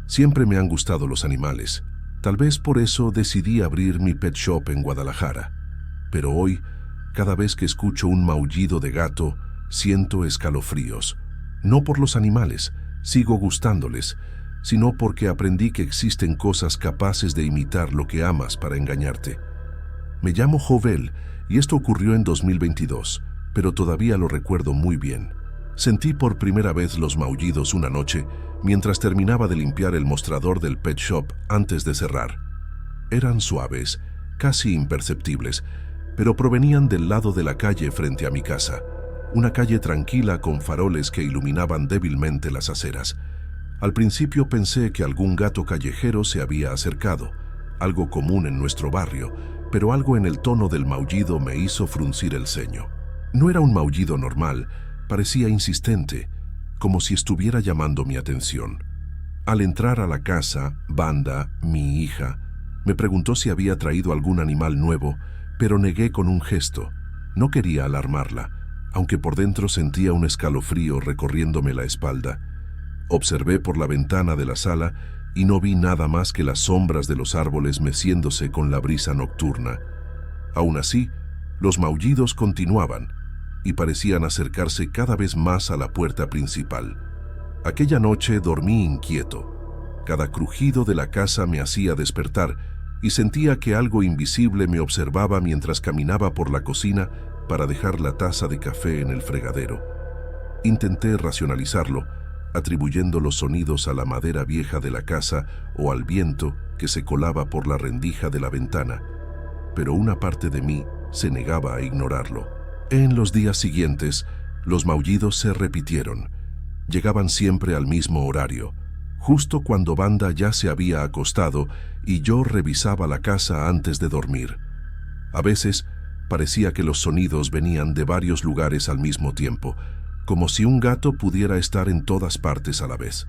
Siempre me han gustado los animales. Tal vez por eso decidí abrir mi pet shop en Guadalajara. Pero hoy, cada vez que escucho un maullido de gato, siento escalofríos. No por los animales, sigo gustándoles, sino porque aprendí que existen cosas capaces de imitar lo que amas para engañarte. Me llamo Jovel y esto ocurrió en 2022, pero todavía lo recuerdo muy bien. Sentí por primera vez los maullidos una noche mientras terminaba de limpiar el mostrador del pet shop antes de cerrar. Eran suaves, casi imperceptibles, pero provenían del lado de la calle frente a mi casa, una calle tranquila con faroles que iluminaban débilmente las aceras. Al principio pensé que algún gato callejero se había acercado, algo común en nuestro barrio, pero algo en el tono del maullido me hizo fruncir el ceño. No era un maullido normal, parecía insistente, como si estuviera llamando mi atención. Al entrar a la casa, Banda, mi hija, me preguntó si había traído algún animal nuevo, pero negué con un gesto. No quería alarmarla, aunque por dentro sentía un escalofrío recorriéndome la espalda. Observé por la ventana de la sala y no vi nada más que las sombras de los árboles meciéndose con la brisa nocturna. Aún así, los maullidos continuaban y parecían acercarse cada vez más a la puerta principal. Aquella noche dormí inquieto. Cada crujido de la casa me hacía despertar y sentía que algo invisible me observaba mientras caminaba por la cocina para dejar la taza de café en el fregadero. Intenté racionalizarlo, atribuyendo los sonidos a la madera vieja de la casa o al viento que se colaba por la rendija de la ventana, pero una parte de mí se negaba a ignorarlo. En los días siguientes, los maullidos se repitieron. Llegaban siempre al mismo horario, justo cuando Banda ya se había acostado y yo revisaba la casa antes de dormir. A veces, parecía que los sonidos venían de varios lugares al mismo tiempo, como si un gato pudiera estar en todas partes a la vez.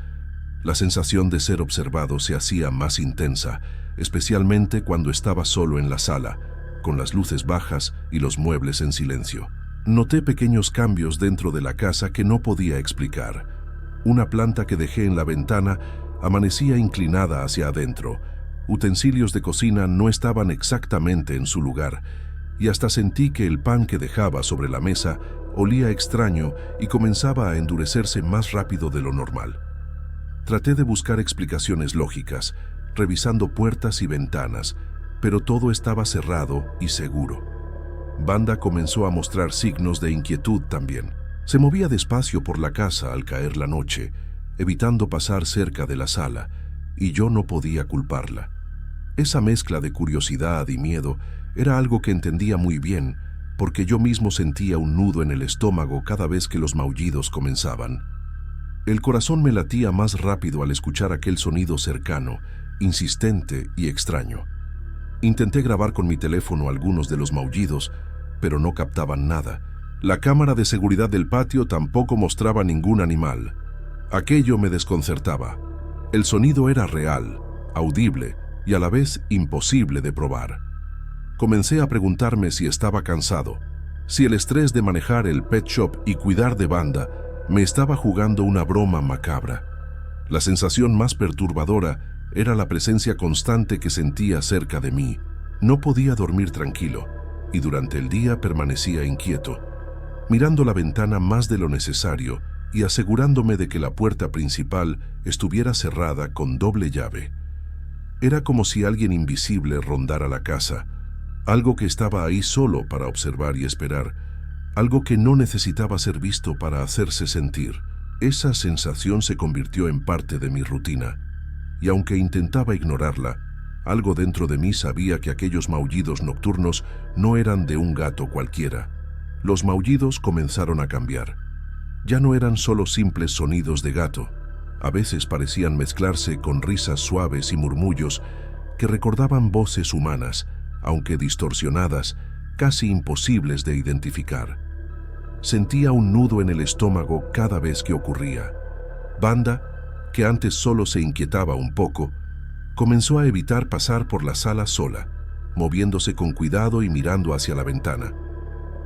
La sensación de ser observado se hacía más intensa, especialmente cuando estaba solo en la sala, con las luces bajas y los muebles en silencio. Noté pequeños cambios dentro de la casa que no podía explicar. Una planta que dejé en la ventana amanecía inclinada hacia adentro. Utensilios de cocina no estaban exactamente en su lugar, y hasta sentí que el pan que dejaba sobre la mesa olía extraño y comenzaba a endurecerse más rápido de lo normal. Traté de buscar explicaciones lógicas, revisando puertas y ventanas, pero todo estaba cerrado y seguro. Banda comenzó a mostrar signos de inquietud también. Se movía despacio por la casa al caer la noche, evitando pasar cerca de la sala, y yo no podía culparla. Esa mezcla de curiosidad y miedo era algo que entendía muy bien, porque yo mismo sentía un nudo en el estómago cada vez que los maullidos comenzaban. El corazón me latía más rápido al escuchar aquel sonido cercano, insistente y extraño. Intenté grabar con mi teléfono algunos de los maullidos, pero no captaban nada. La cámara de seguridad del patio tampoco mostraba ningún animal. Aquello me desconcertaba. El sonido era real, audible y a la vez imposible de probar. Comencé a preguntarme si estaba cansado, si el estrés de manejar el pet shop y cuidar de Banda me estaba jugando una broma macabra. La sensación más perturbadora era la presencia constante que sentía cerca de mí. No podía dormir tranquilo y durante el día permanecía inquieto, mirando la ventana más de lo necesario y asegurándome de que la puerta principal estuviera cerrada con doble llave. Era como si alguien invisible rondara la casa, algo que estaba ahí solo para observar y esperar, algo que no necesitaba ser visto para hacerse sentir. Esa sensación se convirtió en parte de mi rutina, y aunque intentaba ignorarla, algo dentro de mí sabía que aquellos maullidos nocturnos no eran de un gato cualquiera. Los maullidos comenzaron a cambiar. Ya no eran solo simples sonidos de gato. A veces parecían mezclarse con risas suaves y murmullos que recordaban voces humanas, aunque distorsionadas, casi imposibles de identificar. Sentía un nudo en el estómago cada vez que ocurría. Banda, que antes solo se inquietaba un poco, comenzó a evitar pasar por la sala sola, moviéndose con cuidado y mirando hacia la ventana,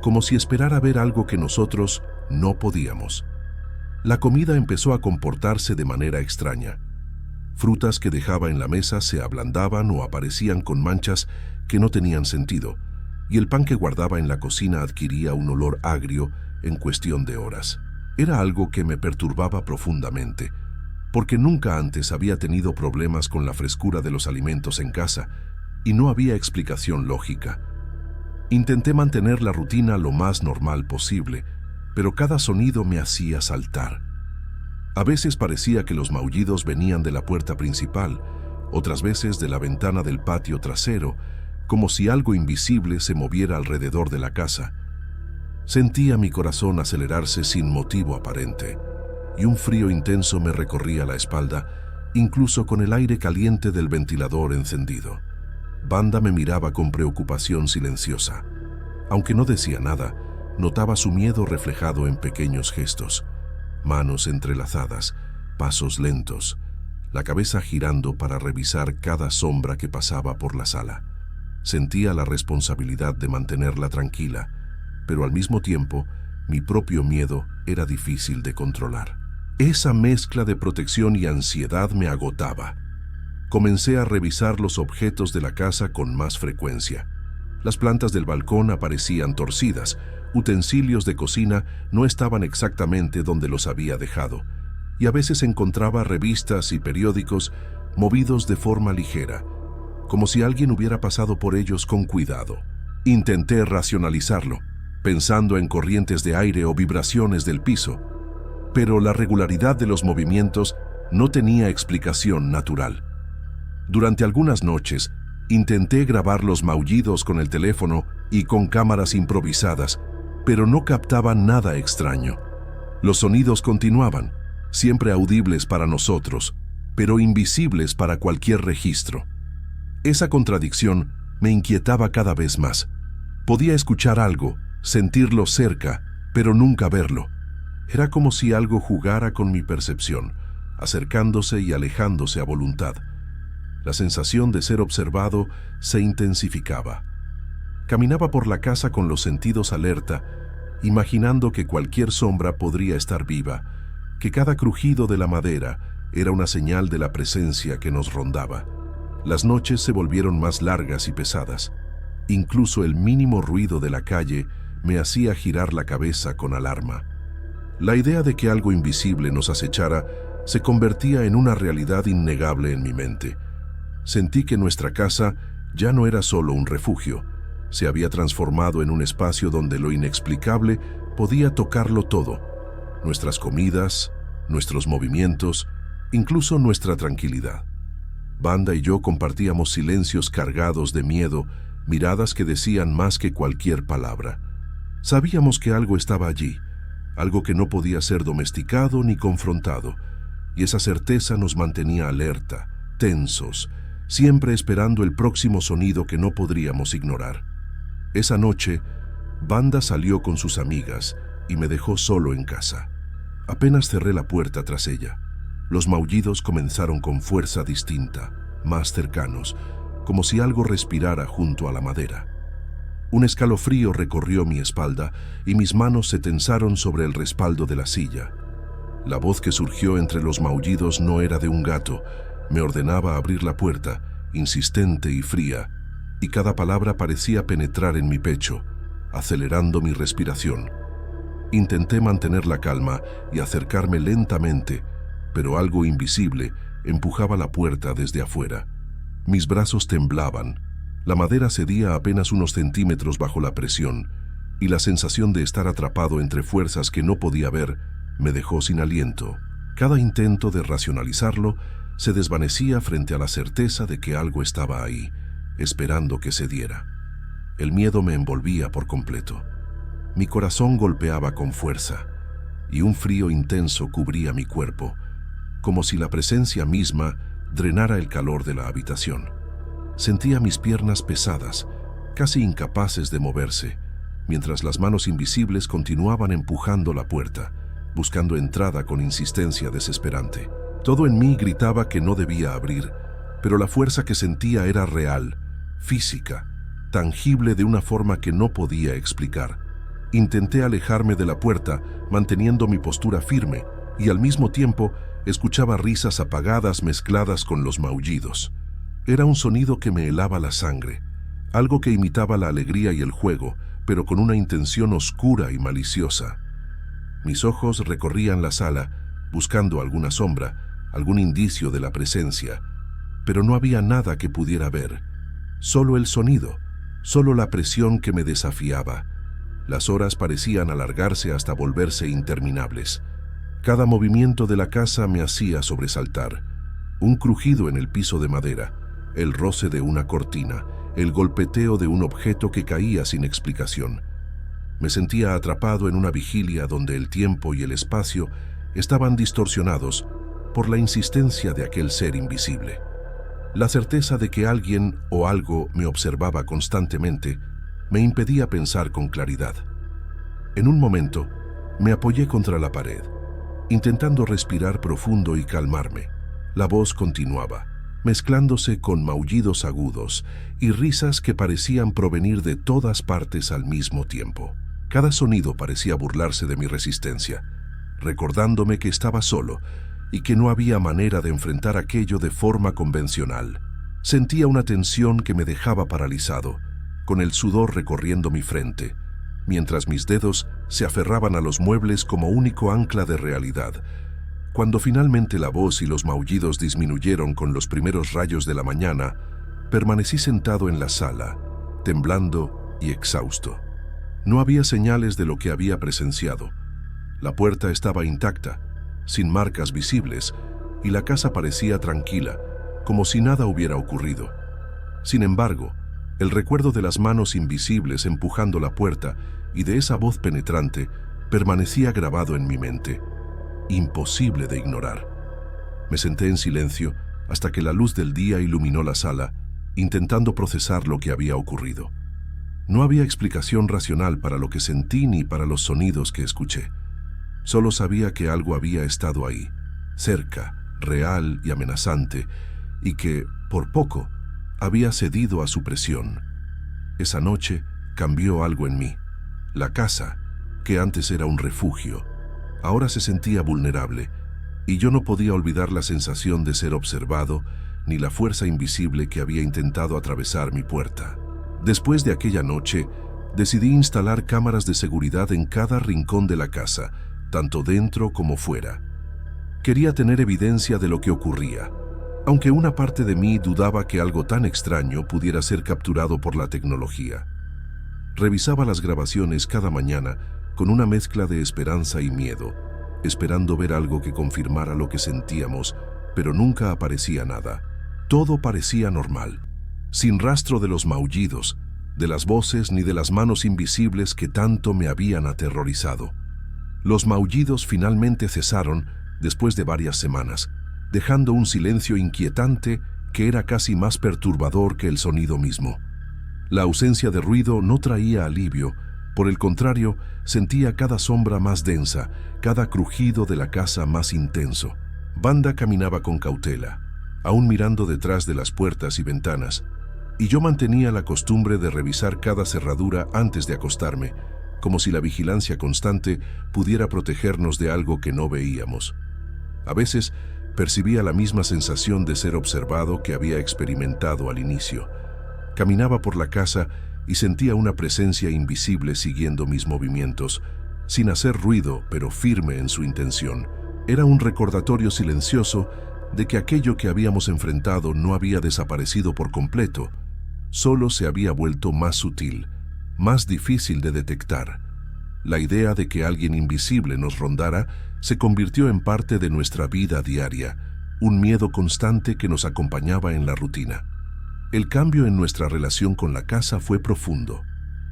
como si esperara ver algo que nosotros no podíamos. La comida empezó a comportarse de manera extraña. Frutas que dejaba en la mesa se ablandaban o aparecían con manchas que no tenían sentido, y el pan que guardaba en la cocina adquiría un olor agrio en cuestión de horas. Era algo que me perturbaba profundamente, porque nunca antes había tenido problemas con la frescura de los alimentos en casa y no había explicación lógica. Intenté mantener la rutina lo más normal posible, pero cada sonido me hacía saltar. A veces parecía que los maullidos venían de la puerta principal, otras veces de la ventana del patio trasero, como si algo invisible se moviera alrededor de la casa. Sentía mi corazón acelerarse sin motivo aparente, y un frío intenso me recorría la espalda, incluso con el aire caliente del ventilador encendido. Wanda me miraba con preocupación silenciosa. Aunque no decía nada, notaba su miedo reflejado en pequeños gestos. Manos entrelazadas, pasos lentos, la cabeza girando para revisar cada sombra que pasaba por la sala. Sentía la responsabilidad de mantenerla tranquila, pero al mismo tiempo, mi propio miedo era difícil de controlar. Esa mezcla de protección y ansiedad me agotaba. Comencé a revisar los objetos de la casa con más frecuencia. Las plantas del balcón aparecían torcidas, utensilios de cocina no estaban exactamente donde los había dejado, y a veces encontraba revistas y periódicos movidos de forma ligera, como si alguien hubiera pasado por ellos con cuidado. Intenté racionalizarlo, pensando en corrientes de aire o vibraciones del piso, pero la regularidad de los movimientos no tenía explicación natural. Durante algunas noches, intenté grabar los maullidos con el teléfono y con cámaras improvisadas, pero no captaba nada extraño. Los sonidos continuaban, siempre audibles para nosotros, pero invisibles para cualquier registro. Esa contradicción me inquietaba cada vez más. Podía escuchar algo, sentirlo cerca, pero nunca verlo. Era como si algo jugara con mi percepción, acercándose y alejándose a voluntad. La sensación de ser observado se intensificaba. Caminaba por la casa con los sentidos alerta, imaginando que cualquier sombra podría estar viva, que cada crujido de la madera era una señal de la presencia que nos rondaba. Las noches se volvieron más largas y pesadas. Incluso el mínimo ruido de la calle me hacía girar la cabeza con alarma. La idea de que algo invisible nos acechara se convertía en una realidad innegable en mi mente. Sentí que nuestra casa ya no era solo un refugio, se había transformado en un espacio donde lo inexplicable podía tocarlo todo. Nuestras comidas, nuestros movimientos, incluso nuestra tranquilidad. Wanda y yo compartíamos silencios cargados de miedo, miradas que decían más que cualquier palabra. Sabíamos que algo estaba allí, algo que no podía ser domesticado ni confrontado, y esa certeza nos mantenía alerta, tensos, siempre esperando el próximo sonido que no podríamos ignorar. Esa noche, Wanda salió con sus amigas y me dejó solo en casa. Apenas cerré la puerta tras ella. Los maullidos comenzaron con fuerza distinta, más cercanos, como si algo respirara junto a la madera. Un escalofrío recorrió mi espalda y mis manos se tensaron sobre el respaldo de la silla. La voz que surgió entre los maullidos no era de un gato. Me ordenaba abrir la puerta, insistente y fría, y cada palabra parecía penetrar en mi pecho, acelerando mi respiración. Intenté mantener la calma y acercarme lentamente, pero algo invisible empujaba la puerta desde afuera. Mis brazos temblaban, la madera cedía apenas unos centímetros bajo la presión, y la sensación de estar atrapado entre fuerzas que no podía ver me dejó sin aliento. Cada intento de racionalizarlo se desvanecía frente a la certeza de que algo estaba ahí, esperando que se diera. El miedo me envolvía por completo. Mi corazón golpeaba con fuerza, y un frío intenso cubría mi cuerpo, como si la presencia misma drenara el calor de la habitación. Sentía mis piernas pesadas, casi incapaces de moverse, mientras las manos invisibles continuaban empujando la puerta, buscando entrada con insistencia desesperante. Todo en mí gritaba que no debía abrir, pero la fuerza que sentía era real, física, tangible de una forma que no podía explicar. Intenté alejarme de la puerta, manteniendo mi postura firme, y al mismo tiempo Escuchaba risas apagadas mezcladas con los maullidos. Era un sonido que me helaba la sangre, algo que imitaba la alegría y el juego, pero con una intención oscura y maliciosa. Mis ojos recorrían la sala, buscando alguna sombra, algún indicio de la presencia, pero no había nada que pudiera ver. Solo el sonido, solo la presión que me desafiaba. Las horas parecían alargarse hasta volverse interminables. Cada movimiento de la casa me hacía sobresaltar. Un crujido en el piso de madera, el roce de una cortina, el golpeteo de un objeto que caía sin explicación. Me sentía atrapado en una vigilia donde el tiempo y el espacio estaban distorsionados por la insistencia de aquel ser invisible. La certeza de que alguien o algo me observaba constantemente me impedía pensar con claridad. En un momento, me apoyé contra la pared, intentando respirar profundo y calmarme. La voz continuaba, mezclándose con maullidos agudos y risas que parecían provenir de todas partes al mismo tiempo. Cada sonido parecía burlarse de mi resistencia, recordándome que estaba solo y que no había manera de enfrentar aquello de forma convencional. Sentía una tensión que me dejaba paralizado, con el sudor recorriendo mi frente, mientras mis dedos se aferraban a los muebles como único ancla de realidad. Cuando finalmente la voz y los maullidos disminuyeron con los primeros rayos de la mañana, permanecí sentado en la sala, temblando y exhausto. No había señales de lo que había presenciado. La puerta estaba intacta, sin marcas visibles, y la casa parecía tranquila, como si nada hubiera ocurrido. Sin embargo, el recuerdo de las manos invisibles empujando la puerta y de esa voz penetrante permanecía grabado en mi mente, imposible de ignorar. Me senté en silencio hasta que la luz del día iluminó la sala, intentando procesar lo que había ocurrido. No había explicación racional para lo que sentí ni para los sonidos que escuché. Solo sabía que algo había estado ahí, cerca, real y amenazante, y que, por poco, había cedido a su presión. Esa noche cambió algo en mí. La casa, que antes era un refugio, ahora se sentía vulnerable, y yo no podía olvidar la sensación de ser observado ni la fuerza invisible que había intentado atravesar mi puerta. Después de aquella noche, decidí instalar cámaras de seguridad en cada rincón de la casa, tanto dentro como fuera. Quería tener evidencia de lo que ocurría, aunque una parte de mí dudaba que algo tan extraño pudiera ser capturado por la tecnología. Revisaba las grabaciones cada mañana con una mezcla de esperanza y miedo, esperando ver algo que confirmara lo que sentíamos, pero nunca aparecía nada. Todo parecía normal, sin rastro de los maullidos, de las voces ni de las manos invisibles que tanto me habían aterrorizado. Los maullidos finalmente cesaron después de varias semanas, dejando un silencio inquietante que era casi más perturbador que el sonido mismo. La ausencia de ruido no traía alivio, por el contrario, sentía cada sombra más densa, cada crujido de la casa más intenso. Wanda caminaba con cautela, aún mirando detrás de las puertas y ventanas, y yo mantenía la costumbre de revisar cada cerradura antes de acostarme, como si la vigilancia constante pudiera protegernos de algo que no veíamos. A veces percibía la misma sensación de ser observado que había experimentado al inicio. Caminaba por la casa y sentía una presencia invisible siguiendo mis movimientos, sin hacer ruido, pero firme en su intención. Era un recordatorio silencioso de que aquello que habíamos enfrentado no había desaparecido por completo, solo se había vuelto más sutil, más difícil de detectar. La idea de que alguien invisible nos rondara se convirtió en parte de nuestra vida diaria, un miedo constante que nos acompañaba en la rutina. El cambio en nuestra relación con la casa fue profundo.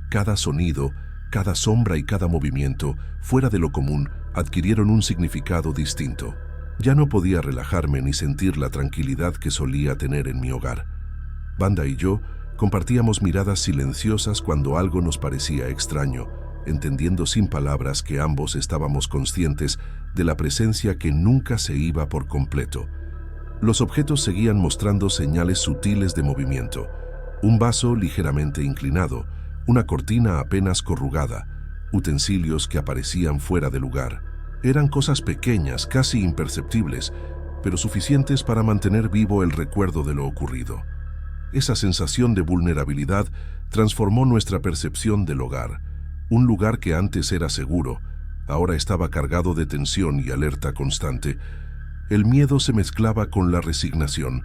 Cada sonido, cada sombra y cada movimiento, fuera de lo común, adquirieron un significado distinto. Ya no podía relajarme ni sentir la tranquilidad que solía tener en mi hogar. Wanda y yo compartíamos miradas silenciosas cuando algo nos parecía extraño, entendiendo sin palabras que ambos estábamos conscientes de la presencia que nunca se iba por completo. Los objetos seguían mostrando señales sutiles de movimiento. Un vaso ligeramente inclinado, una cortina apenas corrugada, utensilios que aparecían fuera de lugar. Eran cosas pequeñas, casi imperceptibles, pero suficientes para mantener vivo el recuerdo de lo ocurrido. Esa sensación de vulnerabilidad transformó nuestra percepción del hogar. Un lugar que antes era seguro, ahora estaba cargado de tensión y alerta constante. El miedo se mezclaba con la resignación.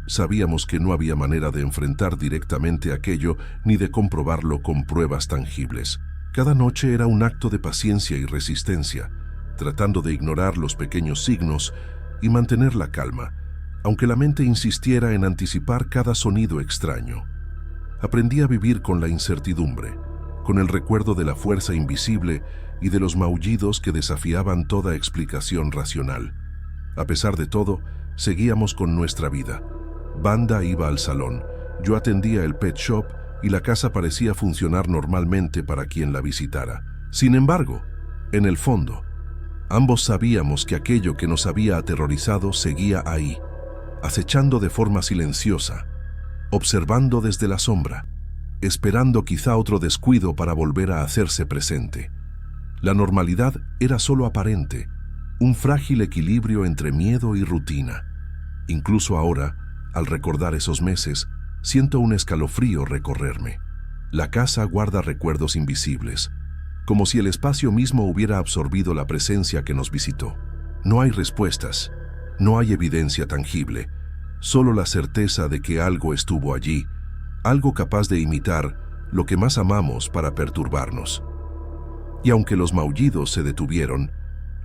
Sabíamos que no había manera de enfrentar directamente aquello ni de comprobarlo con pruebas tangibles. Cada noche era un acto de paciencia y resistencia, tratando de ignorar los pequeños signos y mantener la calma, aunque la mente insistiera en anticipar cada sonido extraño. Aprendí a vivir con la incertidumbre, con el recuerdo de la fuerza invisible y de los maullidos que desafiaban toda explicación racional. A pesar de todo, seguíamos con nuestra vida. Banda iba al salón, yo atendía el pet shop y la casa parecía funcionar normalmente para quien la visitara. Sin embargo, en el fondo, ambos sabíamos que aquello que nos había aterrorizado seguía ahí, acechando de forma silenciosa, observando desde la sombra, esperando quizá otro descuido para volver a hacerse presente. La normalidad era solo aparente, un frágil equilibrio entre miedo y rutina. Incluso ahora, al recordar esos meses, siento un escalofrío recorrerme. La casa guarda recuerdos invisibles, como si el espacio mismo hubiera absorbido la presencia que nos visitó. No hay respuestas, no hay evidencia tangible, solo la certeza de que algo estuvo allí, algo capaz de imitar lo que más amamos para perturbarnos. Y aunque los maullidos se detuvieron,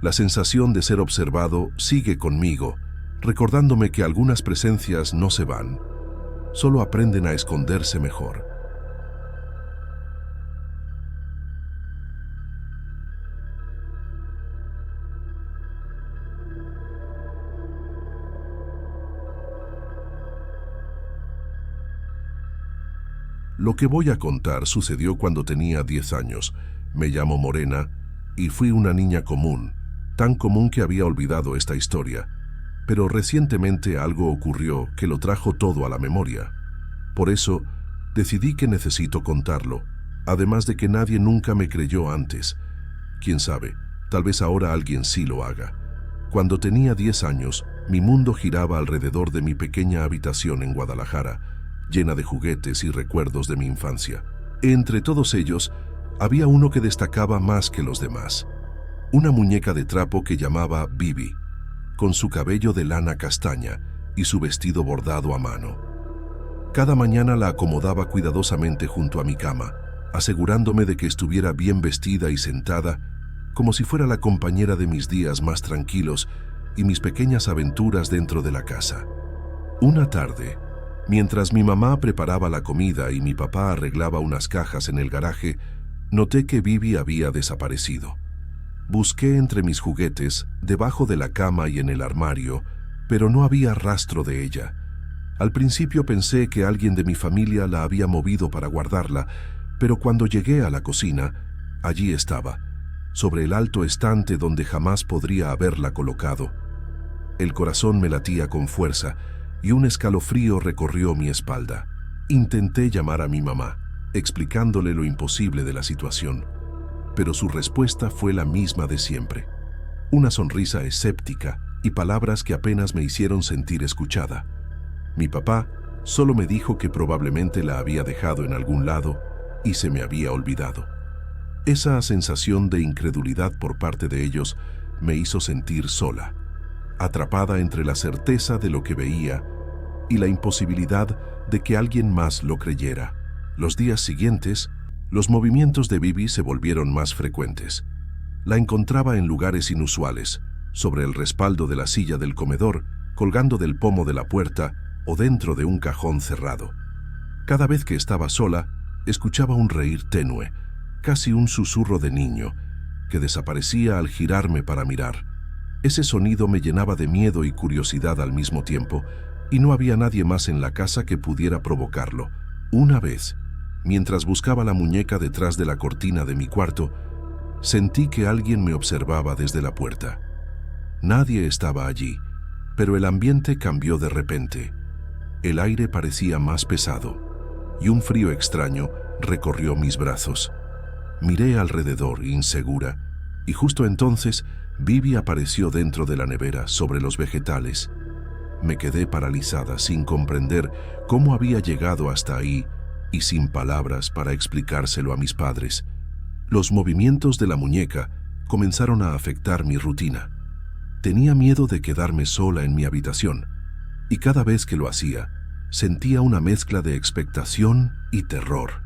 la sensación de ser observado sigue conmigo, recordándome que algunas presencias no se van, solo aprenden a esconderse mejor. Lo que voy a contar sucedió cuando tenía 10 años. Me llamo Morena y fui una niña común, tan común que había olvidado esta historia. Pero recientemente algo ocurrió que lo trajo todo a la memoria. Por eso, decidí que necesito contarlo, además de que nadie nunca me creyó antes. Quién sabe, tal vez ahora alguien sí lo haga. Cuando tenía 10 años, mi mundo giraba alrededor de mi pequeña habitación en Guadalajara, llena de juguetes y recuerdos de mi infancia. Entre todos ellos, había uno que destacaba más que los demás. Una muñeca de trapo que llamaba Bibi, con su cabello de lana castaña y su vestido bordado a mano. Cada mañana la acomodaba cuidadosamente junto a mi cama, asegurándome de que estuviera bien vestida y sentada, como si fuera la compañera de mis días más tranquilos y mis pequeñas aventuras dentro de la casa. Una tarde, mientras mi mamá preparaba la comida y mi papá arreglaba unas cajas en el garaje, noté que Bibi había desaparecido. Busqué entre mis juguetes, debajo de la cama y en el armario, pero no había rastro de ella. Al principio pensé que alguien de mi familia la había movido para guardarla, pero cuando llegué a la cocina, allí estaba, sobre el alto estante donde jamás podría haberla colocado. El corazón me latía con fuerza y un escalofrío recorrió mi espalda. Intenté llamar a mi mamá, explicándole lo imposible de la situación, pero su respuesta fue la misma de siempre. Una sonrisa escéptica y palabras que apenas me hicieron sentir escuchada. Mi papá solo me dijo que probablemente la había dejado en algún lado y se me había olvidado. Esa sensación de incredulidad por parte de ellos me hizo sentir sola, atrapada entre la certeza de lo que veía y la imposibilidad de que alguien más lo creyera. Los días siguientes, los movimientos de Bibi se volvieron más frecuentes. La encontraba en lugares inusuales, sobre el respaldo de la silla del comedor, colgando del pomo de la puerta o dentro de un cajón cerrado. Cada vez que estaba sola, escuchaba un reír tenue, casi un susurro de niño, que desaparecía al girarme para mirar. Ese sonido me llenaba de miedo y curiosidad al mismo tiempo, y no había nadie más en la casa que pudiera provocarlo. Una vez, mientras buscaba la muñeca detrás de la cortina de mi cuarto, sentí que alguien me observaba desde la puerta. Nadie estaba allí, pero el ambiente cambió de repente. El aire parecía más pesado, y un frío extraño recorrió mis brazos. Miré alrededor, insegura, y justo entonces Bibi apareció dentro de la nevera, sobre los vegetales. Me quedé paralizada, sin comprender cómo había llegado hasta ahí y sin palabras para explicárselo a mis padres. Los movimientos de la muñeca comenzaron a afectar mi rutina. Tenía miedo de quedarme sola en mi habitación, y cada vez que lo hacía, sentía una mezcla de expectación y terror.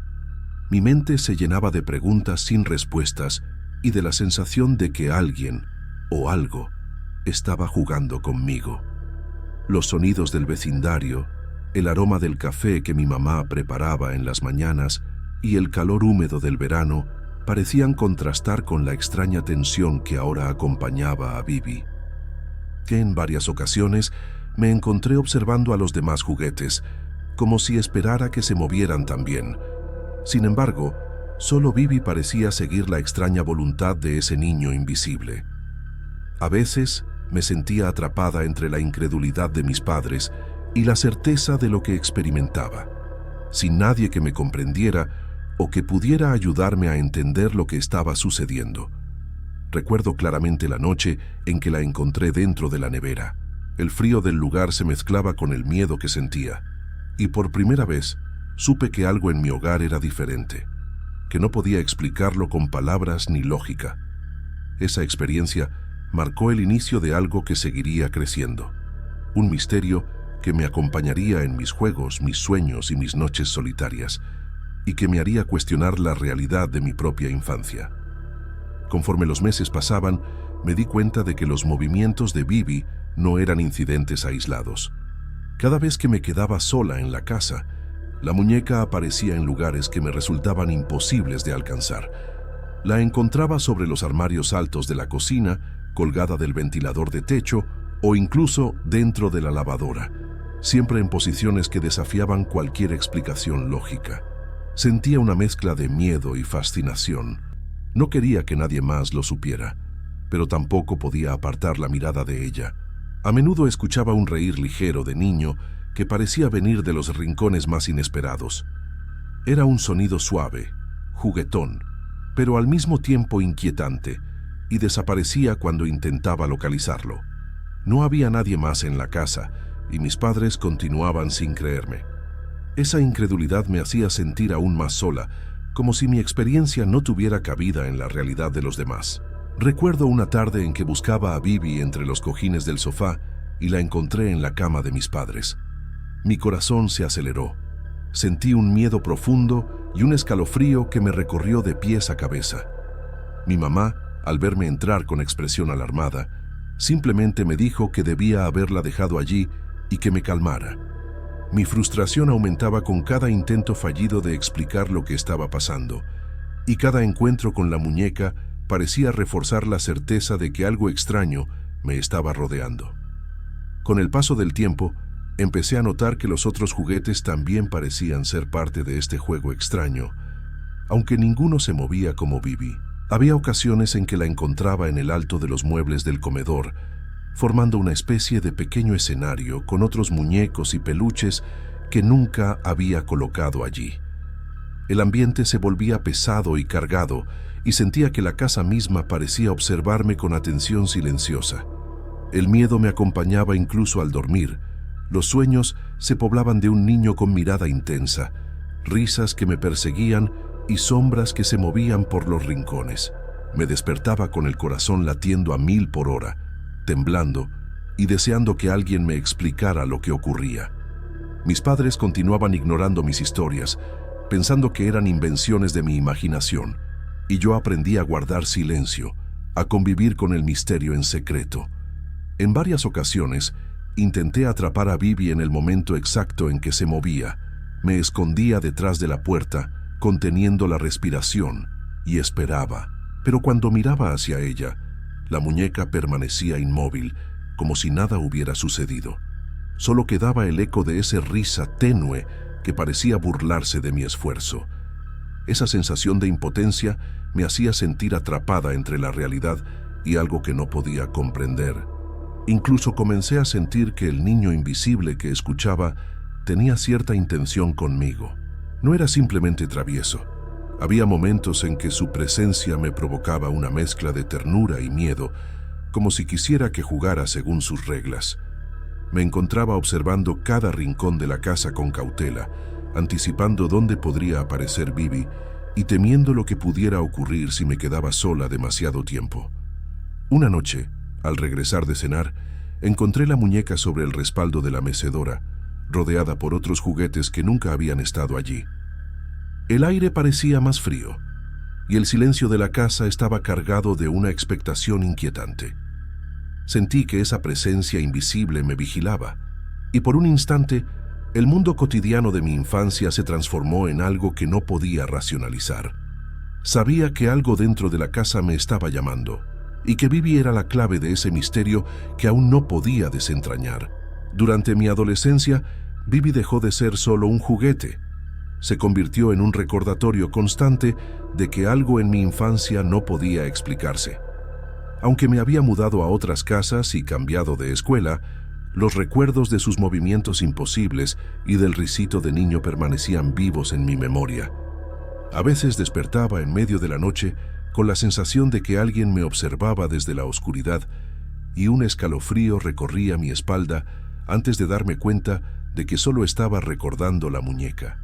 Mi mente se llenaba de preguntas sin respuestas y de la sensación de que alguien o algo estaba jugando conmigo. Los sonidos del vecindario, el aroma del café que mi mamá preparaba en las mañanas y el calor húmedo del verano parecían contrastar con la extraña tensión que ahora acompañaba a Bibi. Que en varias ocasiones me encontré observando a los demás juguetes, como si esperara que se movieran también. Sin embargo, solo Bibi parecía seguir la extraña voluntad de ese niño invisible. A veces me sentía atrapada entre la incredulidad de mis padres y la certeza de lo que experimentaba, sin nadie que me comprendiera o que pudiera ayudarme a entender lo que estaba sucediendo. Recuerdo claramente la noche en que la encontré dentro de la nevera. El frío del lugar se mezclaba con el miedo que sentía, y por primera vez supe que algo en mi hogar era diferente, que no podía explicarlo con palabras ni lógica. Esa experiencia marcó el inicio de algo que seguiría creciendo, un misterio que me acompañaría en mis juegos, mis sueños y mis noches solitarias, y que me haría cuestionar la realidad de mi propia infancia. Conforme los meses pasaban, me di cuenta de que los movimientos de Bibi no eran incidentes aislados. Cada vez que me quedaba sola en la casa, la muñeca aparecía en lugares que me resultaban imposibles de alcanzar. La encontraba sobre los armarios altos de la cocina, colgada del ventilador de techo o incluso dentro de la lavadora, siempre en posiciones que desafiaban cualquier explicación lógica. Sentía una mezcla de miedo y fascinación. No quería que nadie más lo supiera, pero tampoco podía apartar la mirada de ella. A menudo escuchaba un reír ligero de niño que parecía venir de los rincones más inesperados. Era un sonido suave, juguetón, pero al mismo tiempo inquietante, y desaparecía cuando intentaba localizarlo. No había nadie más en la casa, y mis padres continuaban sin creerme. Esa incredulidad me hacía sentir aún más sola, como si mi experiencia no tuviera cabida en la realidad de los demás. Recuerdo una tarde en que buscaba a Bibi entre los cojines del sofá y la encontré en la cama de mis padres. Mi corazón se aceleró. Sentí un miedo profundo y un escalofrío que me recorrió de pies a cabeza. Mi mamá, al verme entrar con expresión alarmada, simplemente me dijo que debía haberla dejado allí y que me calmara. Mi frustración aumentaba con cada intento fallido de explicar lo que estaba pasando, y cada encuentro con la muñeca parecía reforzar la certeza de que algo extraño me estaba rodeando. Con el paso del tiempo, empecé a notar que los otros juguetes también parecían ser parte de este juego extraño, aunque ninguno se movía como Bibi. Había ocasiones en que la encontraba en el alto de los muebles del comedor, formando una especie de pequeño escenario con otros muñecos y peluches que nunca había colocado allí. El ambiente se volvía pesado y cargado, y sentía que la casa misma parecía observarme con atención silenciosa. El miedo me acompañaba incluso al dormir. Los sueños se poblaban de un niño con mirada intensa, risas que me perseguían y sombras que se movían por los rincones. Me despertaba con el corazón latiendo a 1000 por hora, temblando y deseando que alguien me explicara lo que ocurría. Mis padres continuaban ignorando mis historias, pensando que eran invenciones de mi imaginación, y yo aprendí a guardar silencio, a convivir con el misterio en secreto. En varias ocasiones, intenté atrapar a Bibi en el momento exacto en que se movía. Me escondía detrás de la puerta, conteniendo la respiración, y esperaba. Pero cuando miraba hacia ella, la muñeca permanecía inmóvil, como si nada hubiera sucedido. Solo quedaba el eco de esa risa tenue que parecía burlarse de mi esfuerzo. Esa sensación de impotencia me hacía sentir atrapada entre la realidad y algo que no podía comprender. Incluso comencé a sentir que el niño invisible que escuchaba tenía cierta intención conmigo. No era simplemente travieso. Había momentos en que su presencia me provocaba una mezcla de ternura y miedo, como si quisiera que jugara según sus reglas. Me encontraba observando cada rincón de la casa con cautela, anticipando dónde podría aparecer Bibi y temiendo lo que pudiera ocurrir si me quedaba sola demasiado tiempo. Una noche, al regresar de cenar, encontré la muñeca sobre el respaldo de la mecedora, rodeada por otros juguetes que nunca habían estado allí. El aire parecía más frío, y el silencio de la casa estaba cargado de una expectación inquietante. Sentí que esa presencia invisible me vigilaba, y por un instante, el mundo cotidiano de mi infancia se transformó en algo que no podía racionalizar. Sabía que algo dentro de la casa me estaba llamando, y que Bibi era la clave de ese misterio que aún no podía desentrañar. Durante mi adolescencia, Bibi dejó de ser solo un juguete. Se convirtió en un recordatorio constante de que algo en mi infancia no podía explicarse. Aunque me había mudado a otras casas y cambiado de escuela, los recuerdos de sus movimientos imposibles y del risito de niño permanecían vivos en mi memoria. A veces despertaba en medio de la noche con la sensación de que alguien me observaba desde la oscuridad y un escalofrío recorría mi espalda antes de darme cuenta de que solo estaba recordando la muñeca.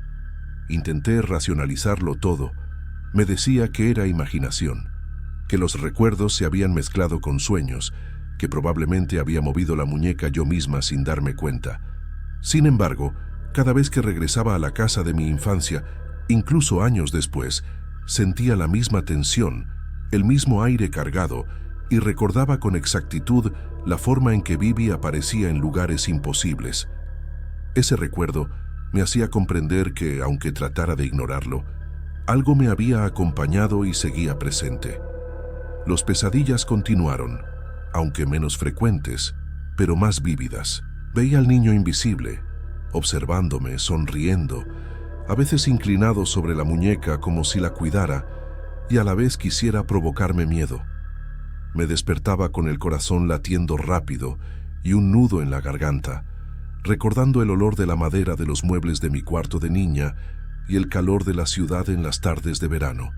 Intenté racionalizarlo todo. Me decía que era imaginación, que los recuerdos se habían mezclado con sueños, que probablemente había movido la muñeca yo misma sin darme cuenta. Sin embargo, cada vez que regresaba a la casa de mi infancia, incluso años después, sentía la misma tensión, el mismo aire cargado, y recordaba con exactitud la forma en que Bibi aparecía en lugares imposibles. Ese recuerdo me hacía comprender que, aunque tratara de ignorarlo, algo me había acompañado y seguía presente. Los pesadillas continuaron, aunque menos frecuentes, pero más vívidas. Veía al niño invisible, observándome, sonriendo, a veces inclinado sobre la muñeca como si la cuidara, y a la vez quisiera provocarme miedo. Me despertaba con el corazón latiendo rápido y un nudo en la garganta, recordando el olor de la madera de los muebles de mi cuarto de niña y el calor de la ciudad en las tardes de verano.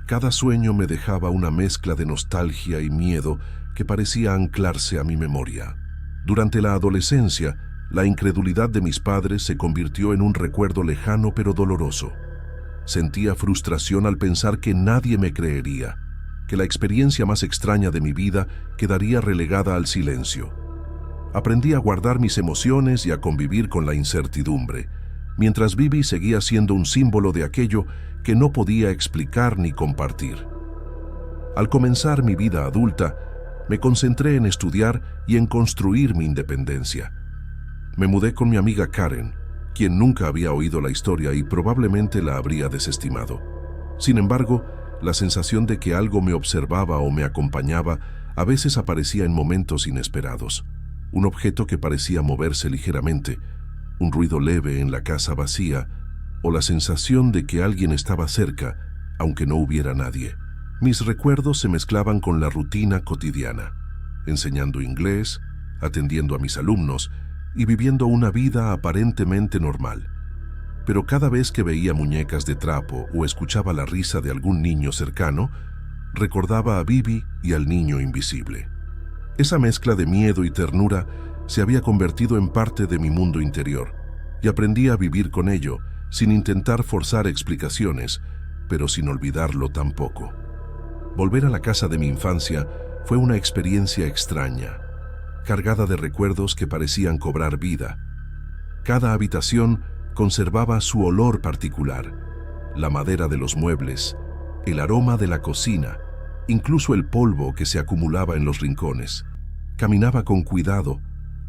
Cada sueño me dejaba una mezcla de nostalgia y miedo que parecía anclarse a mi memoria. Durante la adolescencia, la incredulidad de mis padres se convirtió en un recuerdo lejano pero doloroso. Sentía frustración al pensar que nadie me creería, que la experiencia más extraña de mi vida quedaría relegada al silencio. Aprendí a guardar mis emociones y a convivir con la incertidumbre, mientras Bibi seguía siendo un símbolo de aquello que no podía explicar ni compartir. Al comenzar mi vida adulta, me concentré en estudiar y en construir mi independencia. Me mudé con mi amiga Karen, quien nunca había oído la historia y probablemente la habría desestimado. Sin embargo, la sensación de que algo me observaba o me acompañaba a veces aparecía en momentos inesperados. Un objeto que parecía moverse ligeramente, un ruido leve en la casa vacía, o la sensación de que alguien estaba cerca, aunque no hubiera nadie. Mis recuerdos se mezclaban con la rutina cotidiana, enseñando inglés, atendiendo a mis alumnos y viviendo una vida aparentemente normal. Pero cada vez que veía muñecas de trapo o escuchaba la risa de algún niño cercano, recordaba a Bibi y al niño invisible. Esa mezcla de miedo y ternura se había convertido en parte de mi mundo interior, y aprendí a vivir con ello, sin intentar forzar explicaciones, pero sin olvidarlo tampoco. Volver a la casa de mi infancia fue una experiencia extraña, cargada de recuerdos que parecían cobrar vida. Cada habitación conservaba su olor particular, la madera de los muebles, el aroma de la cocina, incluso el polvo que se acumulaba en los rincones. Caminaba con cuidado,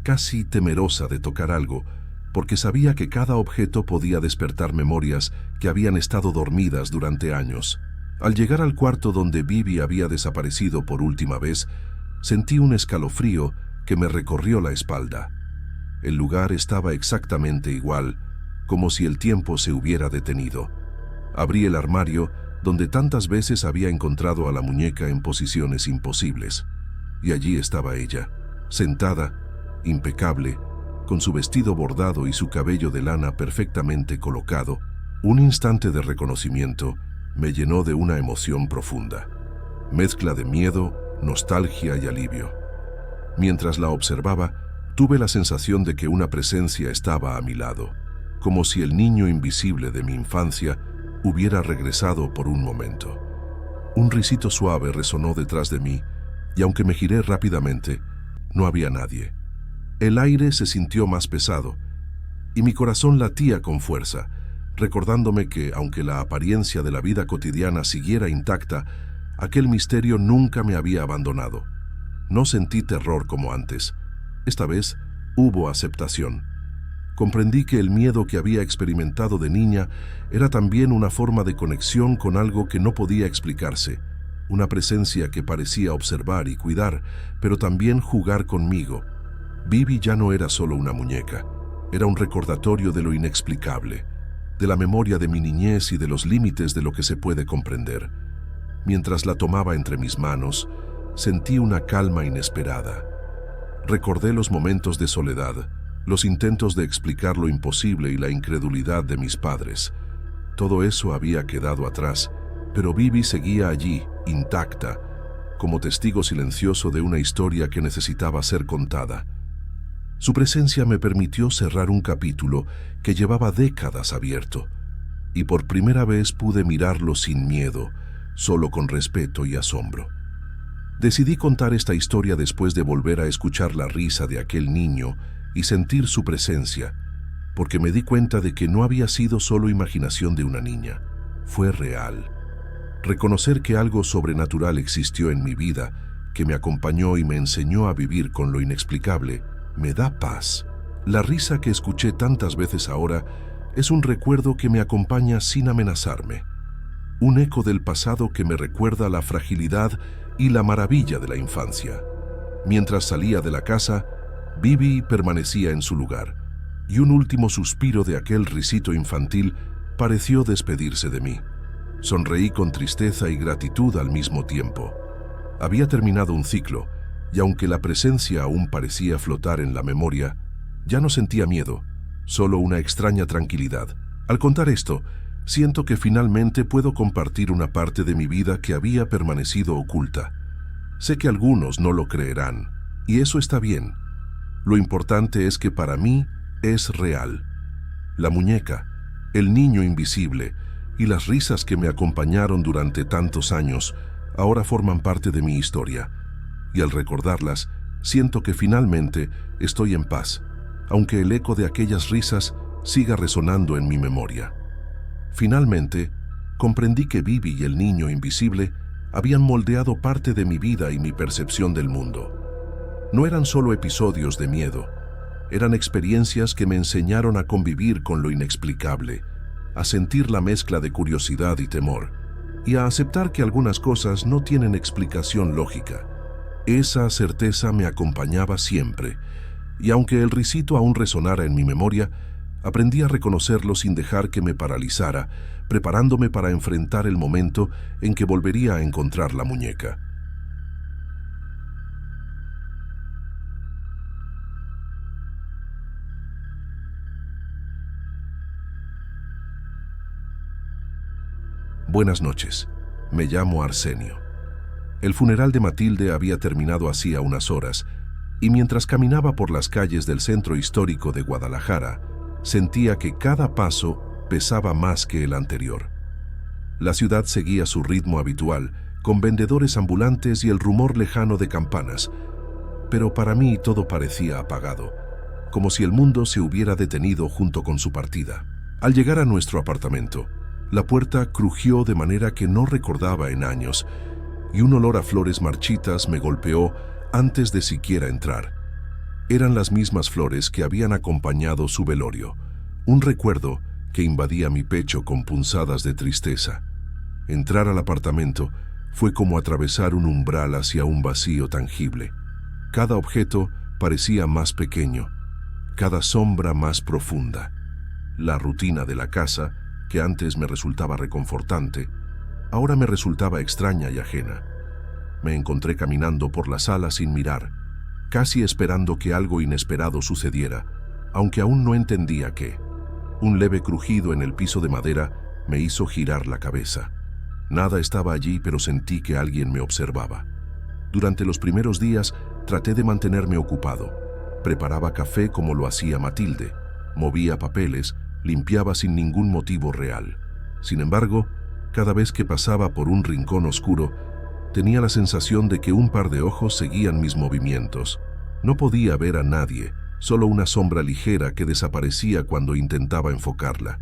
casi temerosa de tocar algo, porque sabía que cada objeto podía despertar memorias que habían estado dormidas durante años. Al llegar al cuarto donde Bibi había desaparecido por última vez, sentí un escalofrío que me recorrió la espalda. El lugar estaba exactamente igual, como si el tiempo se hubiera detenido. Abrí el armario donde tantas veces había encontrado a la muñeca en posiciones imposibles. Y allí estaba ella, sentada, impecable, con su vestido bordado y su cabello de lana perfectamente colocado. Un instante de reconocimiento me llenó de una emoción profunda, mezcla de miedo, nostalgia y alivio. Mientras la observaba, tuve la sensación de que una presencia estaba a mi lado, como si el niño invisible de mi infancia hubiera regresado por un momento. Un risito suave resonó detrás de mí, y aunque me giré rápidamente, no había nadie. El aire se sintió más pesado, y mi corazón latía con fuerza, recordándome que, aunque la apariencia de la vida cotidiana siguiera intacta, aquel misterio nunca me había abandonado. No sentí terror como antes. Esta vez hubo aceptación. Comprendí que el miedo que había experimentado de niña era también una forma de conexión con algo que no podía explicarse, una presencia que parecía observar y cuidar, pero también jugar conmigo. Bibi ya no era solo una muñeca, era un recordatorio de lo inexplicable, de la memoria de mi niñez y de los límites de lo que se puede comprender. Mientras la tomaba entre mis manos, sentí una calma inesperada. Recordé los momentos de soledad, los intentos de explicar lo imposible y la incredulidad de mis padres. Todo eso había quedado atrás, pero Bibi seguía allí, intacta, como testigo silencioso de una historia que necesitaba ser contada. Su presencia me permitió cerrar un capítulo que llevaba décadas abierto, y por primera vez pude mirarlo sin miedo, solo con respeto y asombro. Decidí contar esta historia después de volver a escuchar la risa de aquel niño y sentir su presencia, porque me di cuenta de que no había sido solo imaginación de una niña, fue real. Reconocer que algo sobrenatural existió en mi vida, que me acompañó y me enseñó a vivir con lo inexplicable, me da paz. La risa que escuché tantas veces ahora es un recuerdo que me acompaña sin amenazarme, un eco del pasado que me recuerda la fragilidad y la maravilla de la infancia. Mientras salía de la casa, Bibi permanecía en su lugar, y un último suspiro de aquel risito infantil pareció despedirse de mí. Sonreí con tristeza y gratitud al mismo tiempo. Había terminado un ciclo, y aunque la presencia aún parecía flotar en la memoria, ya no sentía miedo, solo una extraña tranquilidad. Al contar esto, siento que finalmente puedo compartir una parte de mi vida que había permanecido oculta. Sé que algunos no lo creerán, y eso está bien. Lo importante es que para mí es real. La muñeca, el niño invisible y las risas que me acompañaron durante tantos años ahora forman parte de mi historia. Y al recordarlas, siento que finalmente estoy en paz, aunque el eco de aquellas risas siga resonando en mi memoria. Finalmente, comprendí que Bibi y el niño invisible habían moldeado parte de mi vida y mi percepción del mundo. No eran solo episodios de miedo, eran experiencias que me enseñaron a convivir con lo inexplicable, a sentir la mezcla de curiosidad y temor, y a aceptar que algunas cosas no tienen explicación lógica. Esa certeza me acompañaba siempre, y aunque el risito aún resonara en mi memoria, aprendí a reconocerlo sin dejar que me paralizara, preparándome para enfrentar el momento en que volvería a encontrar la muñeca. Buenas noches, me llamo Arsenio. El funeral de Matilde había terminado hacía unas horas, y mientras caminaba por las calles del centro histórico de Guadalajara, sentía que cada paso pesaba más que el anterior. La ciudad seguía su ritmo habitual, con vendedores ambulantes y el rumor lejano de campanas, pero para mí todo parecía apagado, como si el mundo se hubiera detenido junto con su partida. Al llegar a nuestro apartamento, la puerta crujió de manera que no recordaba en años, y un olor a flores marchitas me golpeó antes de siquiera entrar. Eran las mismas flores que habían acompañado su velorio, un recuerdo que invadía mi pecho con punzadas de tristeza. Entrar al apartamento fue como atravesar un umbral hacia un vacío tangible. Cada objeto parecía más pequeño, cada sombra más profunda. La rutina de la casa, que antes me resultaba reconfortante, ahora me resultaba extraña y ajena. Me encontré caminando por la sala sin mirar, casi esperando que algo inesperado sucediera, aunque aún no entendía qué. Un leve crujido en el piso de madera me hizo girar la cabeza. Nada estaba allí, pero sentí que alguien me observaba. Durante los primeros días Traté de mantenerme ocupado. Preparaba café como lo hacía Matilde, movía papeles, limpiaba sin ningún motivo real. Sin embargo, cada vez que pasaba por un rincón oscuro, tenía la sensación de que un par de ojos seguían mis movimientos. No podía ver a nadie, solo una sombra ligera que desaparecía cuando intentaba enfocarla.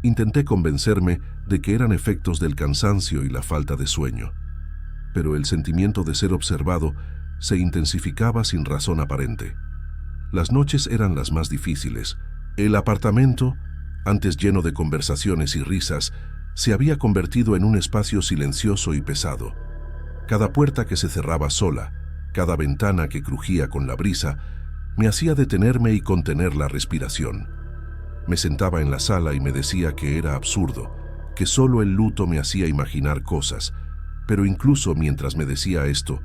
Intenté convencerme de que eran efectos del cansancio y la falta de sueño, pero el sentimiento de ser observado se intensificaba sin razón aparente. Las noches eran las más difíciles. El apartamento, antes lleno de conversaciones y risas, se había convertido en un espacio silencioso y pesado. Cada puerta que se cerraba sola, cada ventana que crujía con la brisa, me hacía detenerme y contener la respiración. Me sentaba en la sala y me decía que era absurdo, que solo el luto me hacía imaginar cosas, pero incluso mientras me decía esto,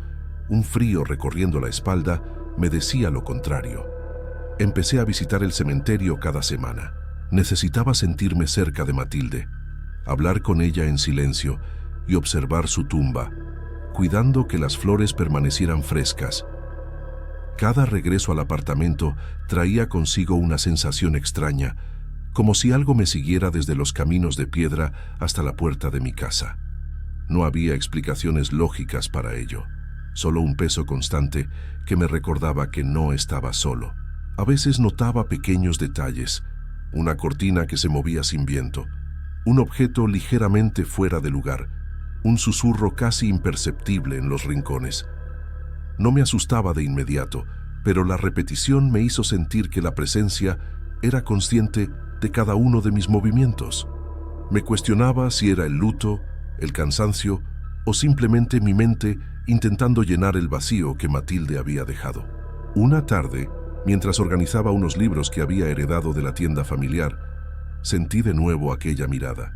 un frío recorriendo la espalda me decía lo contrario. Empecé a visitar el cementerio cada semana. Necesitaba sentirme cerca de Matilde, hablar con ella en silencio y observar su tumba, cuidando que las flores permanecieran frescas. Cada regreso al apartamento traía consigo una sensación extraña, como si algo me siguiera desde los caminos de piedra hasta la puerta de mi casa. No había explicaciones lógicas para ello, solo un peso constante que me recordaba que no estaba solo. A veces notaba pequeños detalles, una cortina que se movía sin viento, un objeto ligeramente fuera de lugar, un susurro casi imperceptible en los rincones. No me asustaba de inmediato, pero la repetición me hizo sentir que la presencia era consciente de cada uno de mis movimientos. Me cuestionaba si era el luto, el cansancio o simplemente mi mente intentando llenar el vacío que Matilde había dejado. Una tarde, mientras organizaba unos libros que había heredado de la tienda familiar, sentí de nuevo aquella mirada.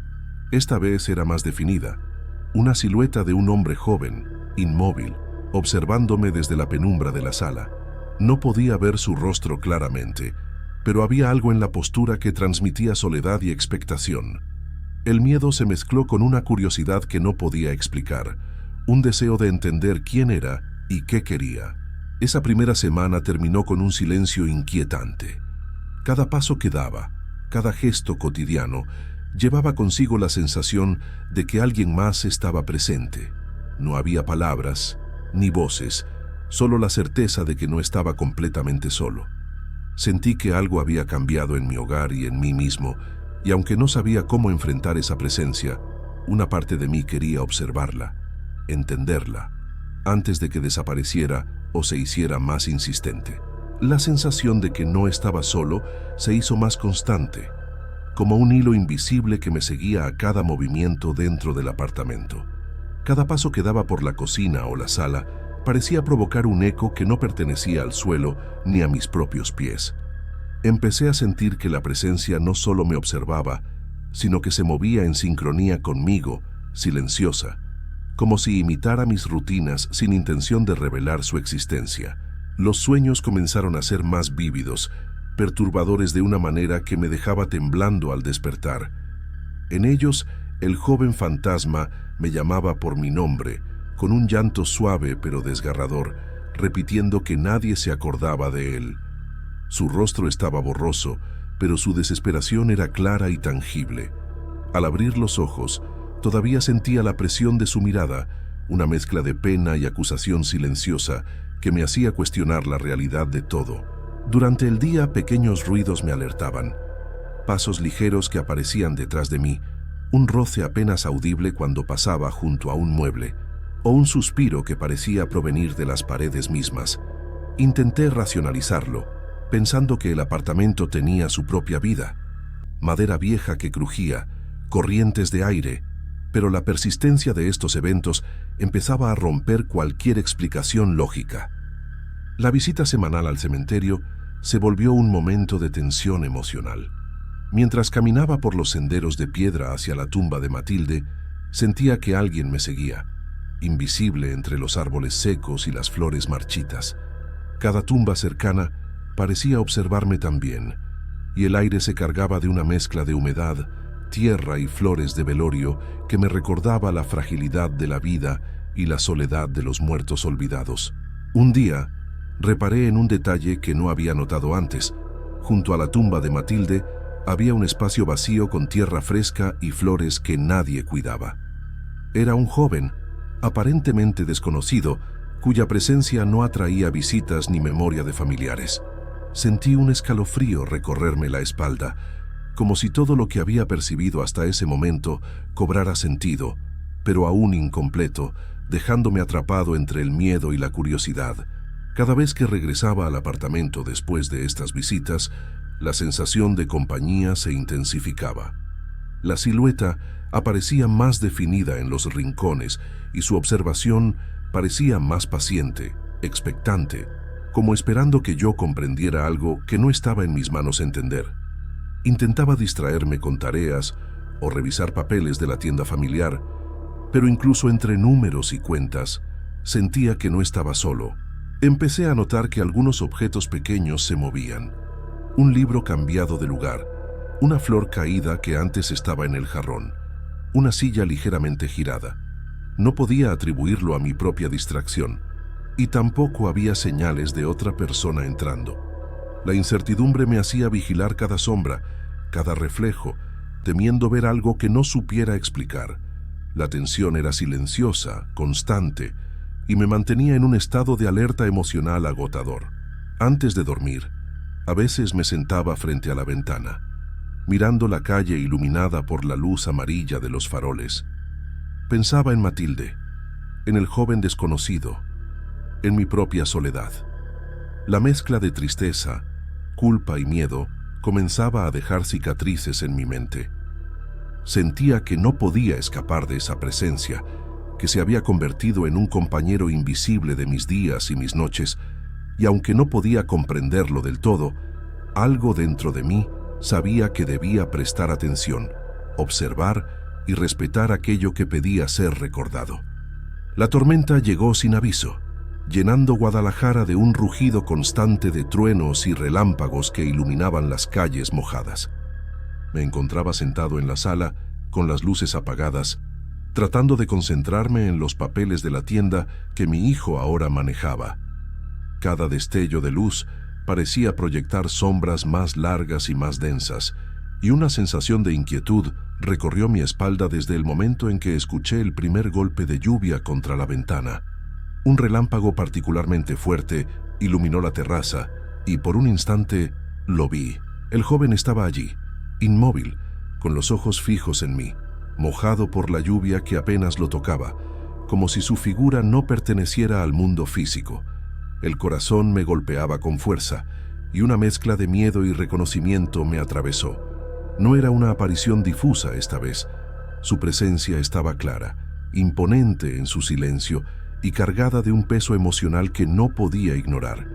Esta vez era más definida, una silueta de un hombre joven, inmóvil, observándome desde la penumbra de la sala. No podía ver su rostro claramente, pero había algo en la postura que transmitía soledad y expectación. El miedo se mezcló con una curiosidad que no podía explicar, un deseo de entender quién era y qué quería. Esa primera semana terminó con un silencio inquietante. Cada paso que daba, cada gesto cotidiano, llevaba consigo la sensación de que alguien más estaba presente. No había palabras, ni voces, solo la certeza de que no estaba completamente solo. Sentí que algo había cambiado en mi hogar y en mí mismo, y aunque no sabía cómo enfrentar esa presencia, una parte de mí quería observarla, entenderla, antes de que desapareciera o se hiciera más insistente. La sensación de que no estaba solo se hizo más constante, como un hilo invisible que me seguía a cada movimiento dentro del apartamento. Cada paso que daba por la cocina o la sala parecía provocar un eco que no pertenecía al suelo ni a mis propios pies. Empecé a sentir que la presencia no solo me observaba, sino que se movía en sincronía conmigo, silenciosa, como si imitara mis rutinas sin intención de revelar su existencia. Los sueños comenzaron a ser más vívidos, perturbadores de una manera que me dejaba temblando al despertar. En ellos, el joven fantasma me llamaba por mi nombre, con un llanto suave pero desgarrador, repitiendo que nadie se acordaba de él. Su rostro estaba borroso, pero su desesperación era clara y tangible. Al abrir los ojos, todavía sentía la presión de su mirada, una mezcla de pena y acusación silenciosa que me hacía cuestionar la realidad de todo. Durante el día, pequeños ruidos me alertaban. Pasos ligeros que aparecían detrás de mí, un roce apenas audible cuando pasaba junto a un mueble, o un suspiro que parecía provenir de las paredes mismas. Intenté racionalizarlo, pensando que el apartamento tenía su propia vida. Madera vieja que crujía, corrientes de aire, pero la persistencia de estos eventos empezaba a romper cualquier explicación lógica. La visita semanal al cementerio se volvió un momento de tensión emocional. Mientras caminaba por los senderos de piedra hacia la tumba de Matilde, sentía que alguien me seguía, invisible entre los árboles secos y las flores marchitas. Cada tumba cercana parecía observarme también, y el aire se cargaba de una mezcla de humedad, tierra y flores de velorio que me recordaba la fragilidad de la vida y la soledad de los muertos olvidados. Un día, Reparé en un detalle que no había notado antes. Junto a la tumba de Matilde había un espacio vacío con tierra fresca y flores que nadie cuidaba. Era un joven, aparentemente desconocido, cuya presencia no atraía visitas ni memoria de familiares. Sentí un escalofrío recorrerme la espalda, como si todo lo que había percibido hasta ese momento cobrara sentido, pero aún incompleto, dejándome atrapado entre el miedo y la curiosidad. Cada vez que regresaba al apartamento después de estas visitas, la sensación de compañía se intensificaba. La silueta aparecía más definida en los rincones y su observación parecía más paciente, expectante, como esperando que yo comprendiera algo que no estaba en mis manos entender. Intentaba distraerme con tareas o revisar papeles de la tienda familiar, pero incluso entre números y cuentas, sentía que no estaba solo. Empecé a notar que algunos objetos pequeños se movían. Un libro cambiado de lugar, una flor caída que antes estaba en el jarrón, una silla ligeramente girada. No podía atribuirlo a mi propia distracción, y tampoco había señales de otra persona entrando. La incertidumbre me hacía vigilar cada sombra, cada reflejo, temiendo ver algo que no supiera explicar. La tensión era silenciosa, constante, y me mantenía en un estado de alerta emocional agotador. Antes de dormir, a veces me sentaba frente a la ventana, mirando la calle iluminada por la luz amarilla de los faroles. Pensaba en Matilde, en el joven desconocido, en mi propia soledad. La mezcla de tristeza, culpa y miedo comenzaba a dejar cicatrices en mi mente. Sentía que no podía escapar de esa presencia, que se había convertido en un compañero invisible de mis días y mis noches, y aunque no podía comprenderlo del todo, algo dentro de mí sabía que debía prestar atención, observar y respetar aquello que pedía ser recordado. La tormenta llegó sin aviso, llenando Guadalajara de un rugido constante de truenos y relámpagos que iluminaban las calles mojadas. Me encontraba sentado en la sala, con las luces apagadas, tratando de concentrarme en los papeles de la tienda que mi hijo ahora manejaba. Cada destello de luz parecía proyectar sombras más largas y más densas, y una sensación de inquietud recorrió mi espalda desde el momento en que escuché el primer golpe de lluvia contra la ventana. Un relámpago particularmente fuerte iluminó la terraza, y por un instante lo vi. El joven estaba allí, inmóvil, con los ojos fijos en mí, mojado por la lluvia que apenas lo tocaba, como si su figura no perteneciera al mundo físico. El corazón me golpeaba con fuerza, y una mezcla de miedo y reconocimiento me atravesó. No era una aparición difusa esta vez. Su presencia estaba clara, imponente en su silencio y cargada de un peso emocional que no podía ignorar.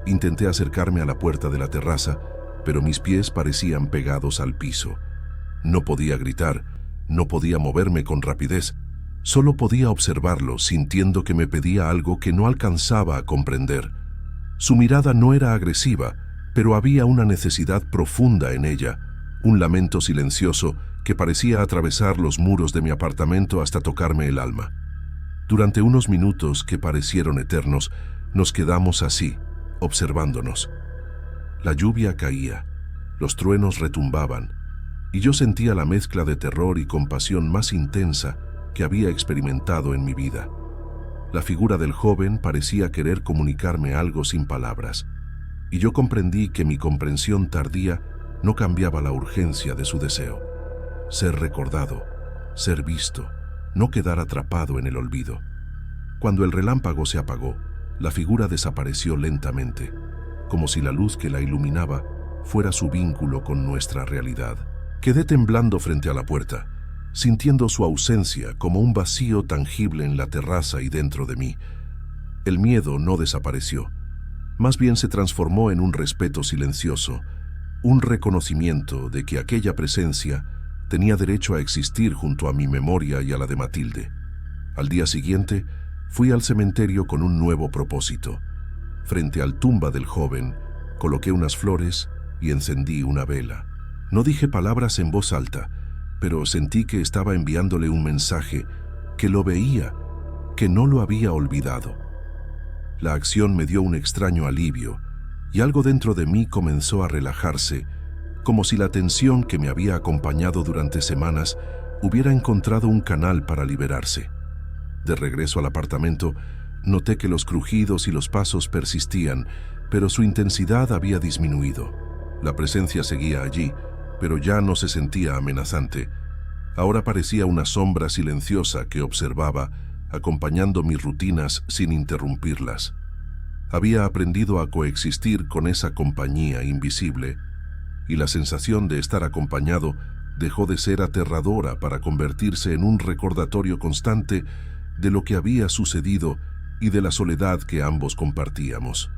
Intenté acercarme a la puerta de la terraza, pero mis pies parecían pegados al piso. No podía gritar, no podía moverme con rapidez. Solo podía observarlo, sintiendo que me pedía algo que no alcanzaba a comprender. Su mirada no era agresiva, pero había una necesidad profunda en ella, un lamento silencioso que parecía atravesar los muros de mi apartamento hasta tocarme el alma. Durante unos minutos que parecieron eternos, nos quedamos así, observándonos. La lluvia caía, los truenos retumbaban, y yo sentía la mezcla de terror y compasión más intensa que había experimentado en mi vida. La figura del joven parecía querer comunicarme algo sin palabras, y yo comprendí que mi comprensión tardía no cambiaba la urgencia de su deseo. Ser recordado, ser visto, no quedar atrapado en el olvido. Cuando el relámpago se apagó, la figura desapareció lentamente, como si la luz que la iluminaba fuera su vínculo con nuestra realidad. Quedé temblando frente a la puerta, sintiendo su ausencia como un vacío tangible en la terraza y dentro de mí. El miedo no desapareció, más bien se transformó en un respeto silencioso, un reconocimiento de que aquella presencia tenía derecho a existir junto a mi memoria y a la de Matilde. Al día siguiente, fui al cementerio con un nuevo propósito. Frente al tumba del joven, coloqué unas flores y encendí una vela. No dije palabras en voz alta, pero sentí que estaba enviándole un mensaje, que lo veía, que no lo había olvidado. la acción me dio un extraño alivio y algo dentro de mí comenzó a relajarse, como si la tensión que me había acompañado durante semanas hubiera encontrado un canal para liberarse. De regreso al apartamento, noté que los crujidos y los pasos persistían, pero su intensidad había disminuido. La presencia seguía allí, pero ya no se sentía amenazante. Ahora parecía una sombra silenciosa que observaba, acompañando mis rutinas sin interrumpirlas. Había aprendido a coexistir con esa compañía invisible, y la sensación de estar acompañado dejó de ser aterradora para convertirse en un recordatorio constante de lo que había sucedido y de la soledad que ambos compartíamos.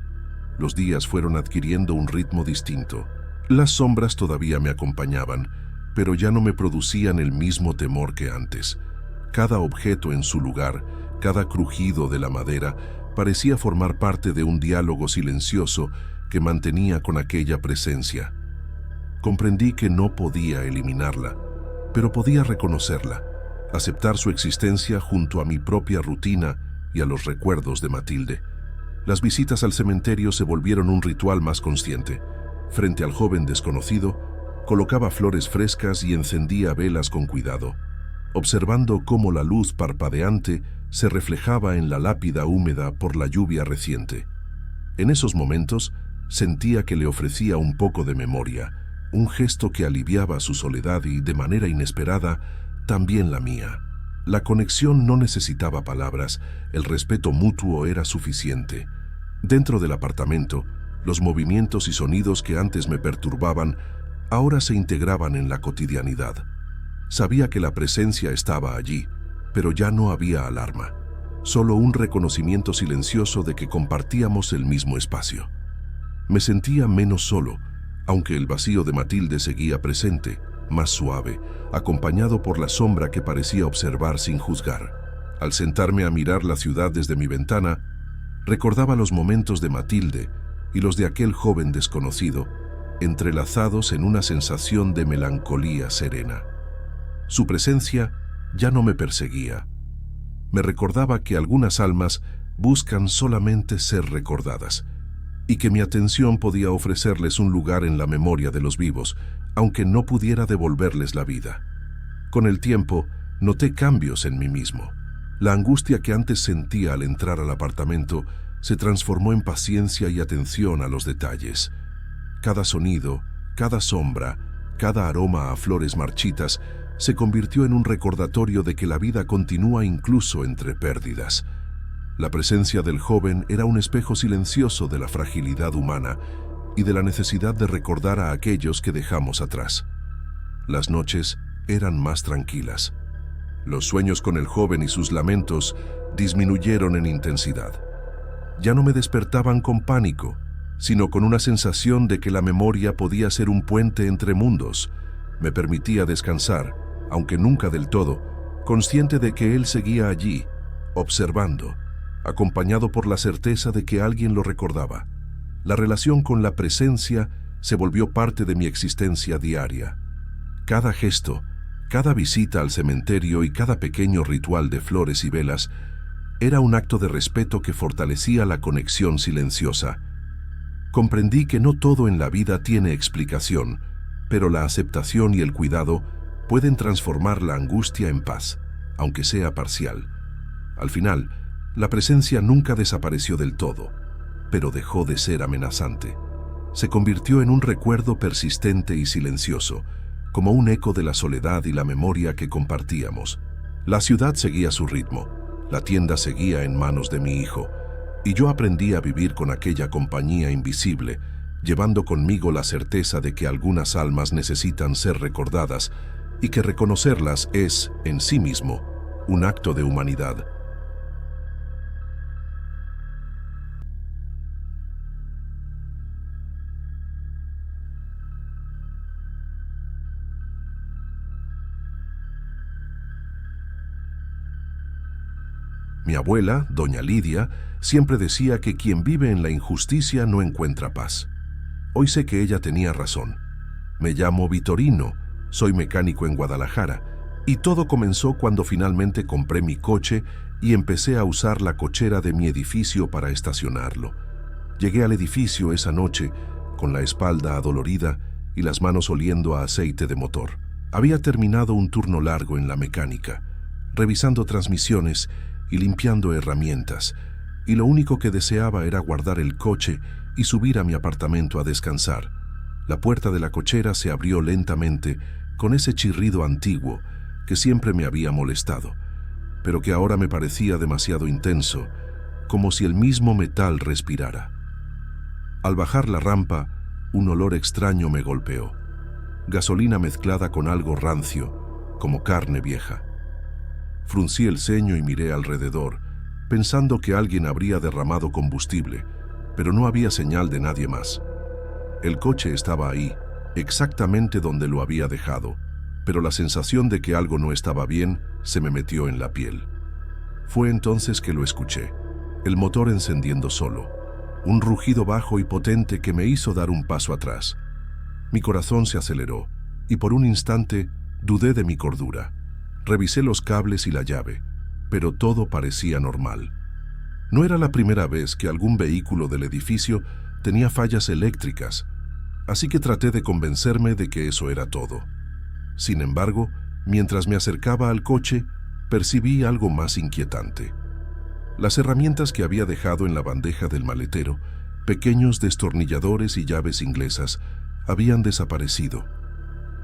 Los días fueron adquiriendo un ritmo distinto. Las sombras todavía me acompañaban, pero ya no me producían el mismo temor que antes. Cada objeto en su lugar, cada crujido de la madera, parecía formar parte de un diálogo silencioso que mantenía con aquella presencia. Comprendí que no podía eliminarla, pero podía reconocerla, aceptar su existencia junto a mi propia rutina y a los recuerdos de Matilde. Las visitas al cementerio se volvieron un ritual más consciente. Frente al joven desconocido, colocaba flores frescas y encendía velas con cuidado, observando cómo la luz parpadeante se reflejaba en la lápida húmeda por la lluvia reciente. En esos momentos sentía que le ofrecía un poco de memoria, un gesto que aliviaba su soledad y, de manera inesperada, también la mía. La conexión no necesitaba palabras, el respeto mutuo era suficiente. Dentro del apartamento, los movimientos y sonidos que antes me perturbaban ahora se integraban en la cotidianidad. Sabía que la presencia estaba allí, pero ya no había alarma, solo un reconocimiento silencioso de que compartíamos el mismo espacio. Me sentía menos solo, aunque el vacío de Matilde seguía presente, más suave, acompañado por la sombra que parecía observar sin juzgar. Al sentarme a mirar la ciudad desde mi ventana, recordaba los momentos de Matilde y los de aquel joven desconocido, entrelazados en una sensación de melancolía serena. Su presencia ya no me perseguía. Me recordaba que algunas almas buscan solamente ser recordadas, y que mi atención podía ofrecerles un lugar en la memoria de los vivos, aunque no pudiera devolverles la vida. Con el tiempo, noté cambios en mí mismo. La angustia que antes sentía al entrar al apartamento se transformó en paciencia y atención a los detalles. Cada sonido, cada sombra, cada aroma a flores marchitas se convirtió en un recordatorio de que la vida continúa incluso entre pérdidas. La presencia del joven era un espejo silencioso de la fragilidad humana y de la necesidad de recordar a aquellos que dejamos atrás. Las noches eran más tranquilas. Los sueños con el joven y sus lamentos disminuyeron en intensidad. Ya no me despertaban con pánico, sino con una sensación de que la memoria podía ser un puente entre mundos. Me permitía descansar, aunque nunca del todo, consciente de que él seguía allí, observando, acompañado por la certeza de que alguien lo recordaba. La relación con la presencia se volvió parte de mi existencia diaria. Cada gesto, cada visita al cementerio y cada pequeño ritual de flores y velas era un acto de respeto que fortalecía la conexión silenciosa. Comprendí que no todo en la vida tiene explicación, pero la aceptación y el cuidado pueden transformar la angustia en paz, aunque sea parcial. Al final, la presencia nunca desapareció del todo, pero dejó de ser amenazante. Se convirtió en un recuerdo persistente y silencioso, como un eco de la soledad y la memoria que compartíamos. La ciudad seguía su ritmo, la tienda seguía en manos de mi hijo, y yo aprendí a vivir con aquella compañía invisible, llevando conmigo la certeza de que algunas almas necesitan ser recordadas y que reconocerlas es, en sí mismo, un acto de humanidad. Mi abuela, doña Lidia, siempre decía que quien vive en la injusticia no encuentra paz. Hoy sé que ella tenía razón. Me llamo Vitorino, soy mecánico en Guadalajara, Y todo comenzó cuando finalmente compré mi coche y empecé a usar la cochera de mi edificio para estacionarlo. Llegué al edificio esa noche con la espalda adolorida y las manos oliendo a aceite de motor. Había terminado un turno largo en la mecánica, revisando transmisiones y limpiando herramientas, y lo único que deseaba era guardar el coche y subir a mi apartamento a descansar. La puerta de la cochera se abrió lentamente con ese chirrido antiguo que siempre me había molestado, pero que ahora me parecía demasiado intenso, como si el mismo metal respirara. Al bajar la rampa, un olor extraño me golpeó. Gasolina mezclada con algo rancio, como carne vieja. Fruncí el ceño y miré alrededor, pensando que alguien habría derramado combustible, pero no había señal de nadie más. El coche estaba ahí, exactamente donde lo había dejado, pero la sensación de que algo no estaba bien se me metió en la piel. Fue entonces que lo escuché, el motor encendiendo solo, un rugido bajo y potente que me hizo dar un paso atrás. Mi corazón se aceleró y por un instante dudé de mi cordura. Revisé los cables y la llave, pero todo parecía normal. No era la primera vez que algún vehículo del edificio tenía fallas eléctricas, así que traté de convencerme de que eso era todo. Sin embargo, mientras me acercaba al coche, percibí algo más inquietante. Las herramientas que había dejado en la bandeja del maletero, pequeños destornilladores y llaves inglesas, habían desaparecido.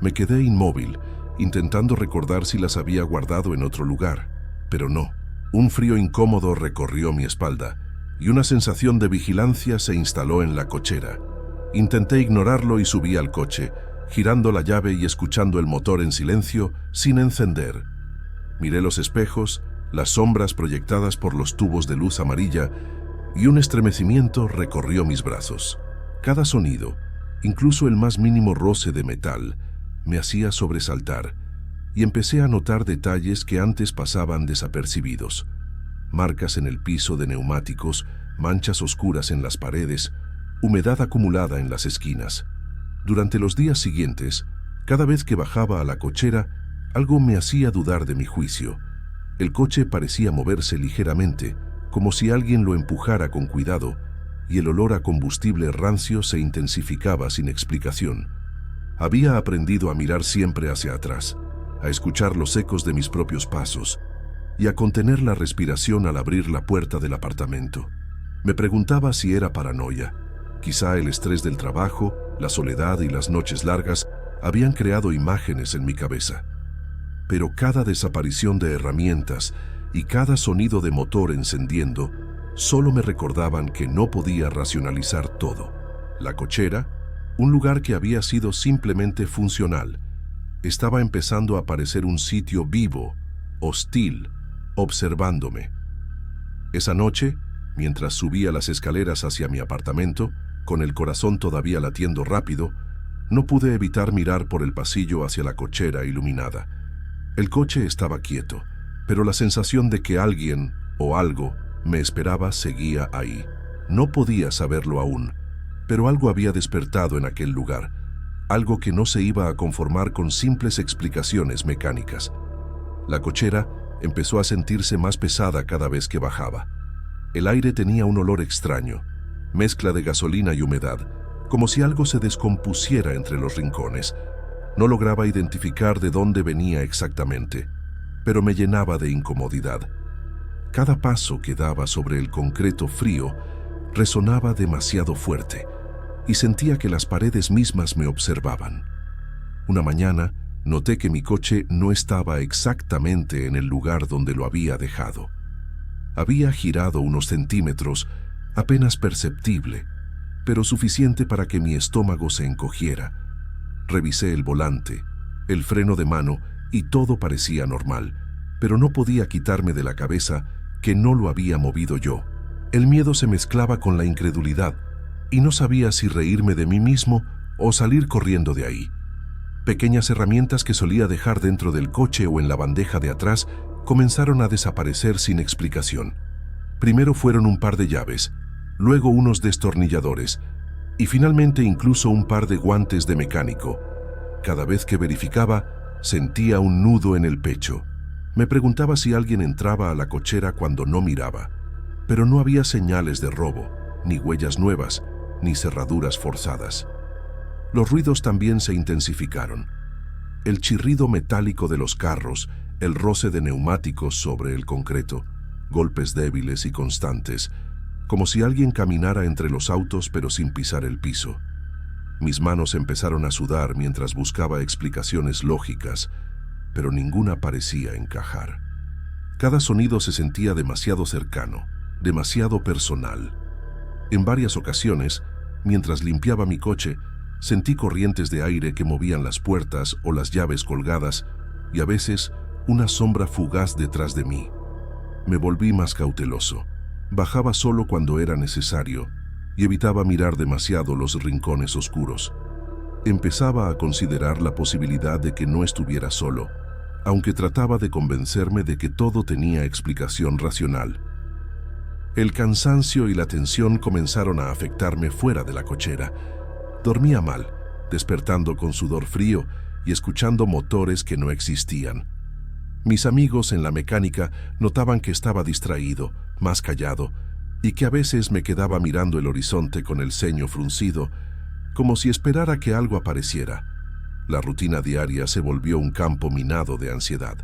Me quedé inmóvil, intentando recordar si las había guardado en otro lugar, pero no. Un frío incómodo recorrió mi espalda y una sensación de vigilancia se instaló en la cochera. Intenté ignorarlo y subí al coche, girando la llave y escuchando el motor en silencio, sin encender. Miré los espejos, las sombras proyectadas por los tubos de luz amarilla, y un estremecimiento recorrió mis brazos. Cada sonido, incluso el más mínimo roce de metal, me hacía sobresaltar, y empecé a notar detalles que antes pasaban desapercibidos. Marcas en el piso de neumáticos, manchas oscuras en las paredes, humedad acumulada en las esquinas. Durante los días siguientes, cada vez que bajaba a la cochera, algo me hacía dudar de mi juicio. El coche parecía moverse ligeramente, como si alguien lo empujara con cuidado, y el olor a combustible rancio se intensificaba sin explicación. Había aprendido a mirar siempre hacia atrás, a escuchar los ecos de mis propios pasos y a contener la respiración al abrir la puerta del apartamento. Me preguntaba si era paranoia. Quizá el estrés del trabajo, la soledad y las noches largas habían creado imágenes en mi cabeza. Pero cada desaparición de herramientas y cada sonido de motor encendiendo solo me recordaban que no podía racionalizar todo. La cochera, un lugar que había sido simplemente funcional, estaba empezando a parecer un sitio vivo, hostil, observándome. Esa noche, mientras subía las escaleras hacia mi apartamento, con el corazón todavía latiendo rápido, no pude evitar mirar por el pasillo hacia la cochera iluminada. El coche estaba quieto, pero la sensación de que alguien o algo me esperaba seguía ahí. No podía saberlo aún, pero algo había despertado en aquel lugar, algo que no se iba a conformar con simples explicaciones mecánicas. La cochera empezó a sentirse más pesada cada vez que bajaba. El aire tenía un olor extraño, mezcla de gasolina y humedad, como si algo se descompusiera entre los rincones. No lograba identificar de dónde venía exactamente, pero me llenaba de incomodidad. Cada paso que daba sobre el concreto frío resonaba demasiado fuerte y sentía que las paredes mismas me observaban. Una mañana noté que mi coche no estaba exactamente en el lugar donde lo había dejado. Había girado unos centímetros, apenas perceptible, pero suficiente para que mi estómago se encogiera. Revisé el volante, el freno de mano y todo parecía normal, pero no podía quitarme de la cabeza que no lo había movido yo. El miedo se mezclaba con la incredulidad y no sabía si reírme de mí mismo o salir corriendo de ahí. Pequeñas herramientas que solía dejar dentro del coche o en la bandeja de atrás comenzaron a desaparecer sin explicación. Primero fueron un par de llaves, luego unos destornilladores y finalmente incluso un par de guantes de mecánico. Cada vez que verificaba, Sentía un nudo en el pecho. Me preguntaba si alguien entraba a la cochera cuando no miraba, pero no había señales de robo, ni huellas nuevas, ni cerraduras forzadas. Los ruidos también se intensificaron. El chirrido metálico de los carros, el roce de neumáticos sobre el concreto, golpes débiles y constantes, como si alguien caminara entre los autos pero sin pisar el piso. Mis manos empezaron a sudar mientras buscaba explicaciones lógicas, pero ninguna parecía encajar. Cada sonido se sentía demasiado cercano, demasiado personal. En varias ocasiones, mientras limpiaba mi coche, sentí corrientes de aire que movían las puertas o las llaves colgadas y a veces una sombra fugaz detrás de mí. Me volví más cauteloso. Bajaba solo cuando era necesario y evitaba mirar demasiado los rincones oscuros. Empezaba a considerar la posibilidad de que no estuviera solo, aunque trataba de convencerme de que todo tenía explicación racional. El cansancio y la tensión comenzaron a afectarme fuera de la cochera. Dormía mal, despertando con sudor frío y escuchando motores que no existían. Mis amigos en la mecánica notaban que estaba distraído, más callado, y que a veces me quedaba mirando el horizonte con el ceño fruncido, como si esperara que algo apareciera. La rutina diaria se volvió un campo minado de ansiedad.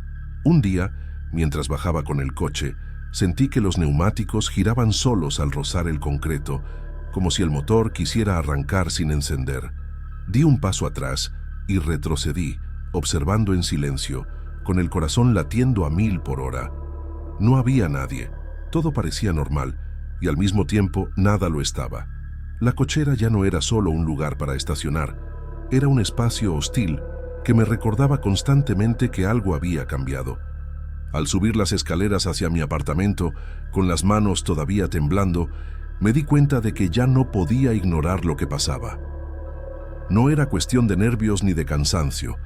Un día, mientras bajaba con el coche, sentí que los neumáticos giraban solos al rozar el concreto, como si el motor quisiera arrancar sin encender. Di un paso atrás y retrocedí, observando en silencio, con el corazón latiendo a 1000 por hora. No había nadie, todo parecía normal, y al mismo tiempo nada lo estaba. La cochera ya no era solo un lugar para estacionar, era un espacio hostil que me recordaba constantemente que algo había cambiado. Al subir las escaleras hacia mi apartamento, con las manos todavía temblando, me di cuenta de que ya no podía ignorar lo que pasaba. No era cuestión de nervios ni de cansancio.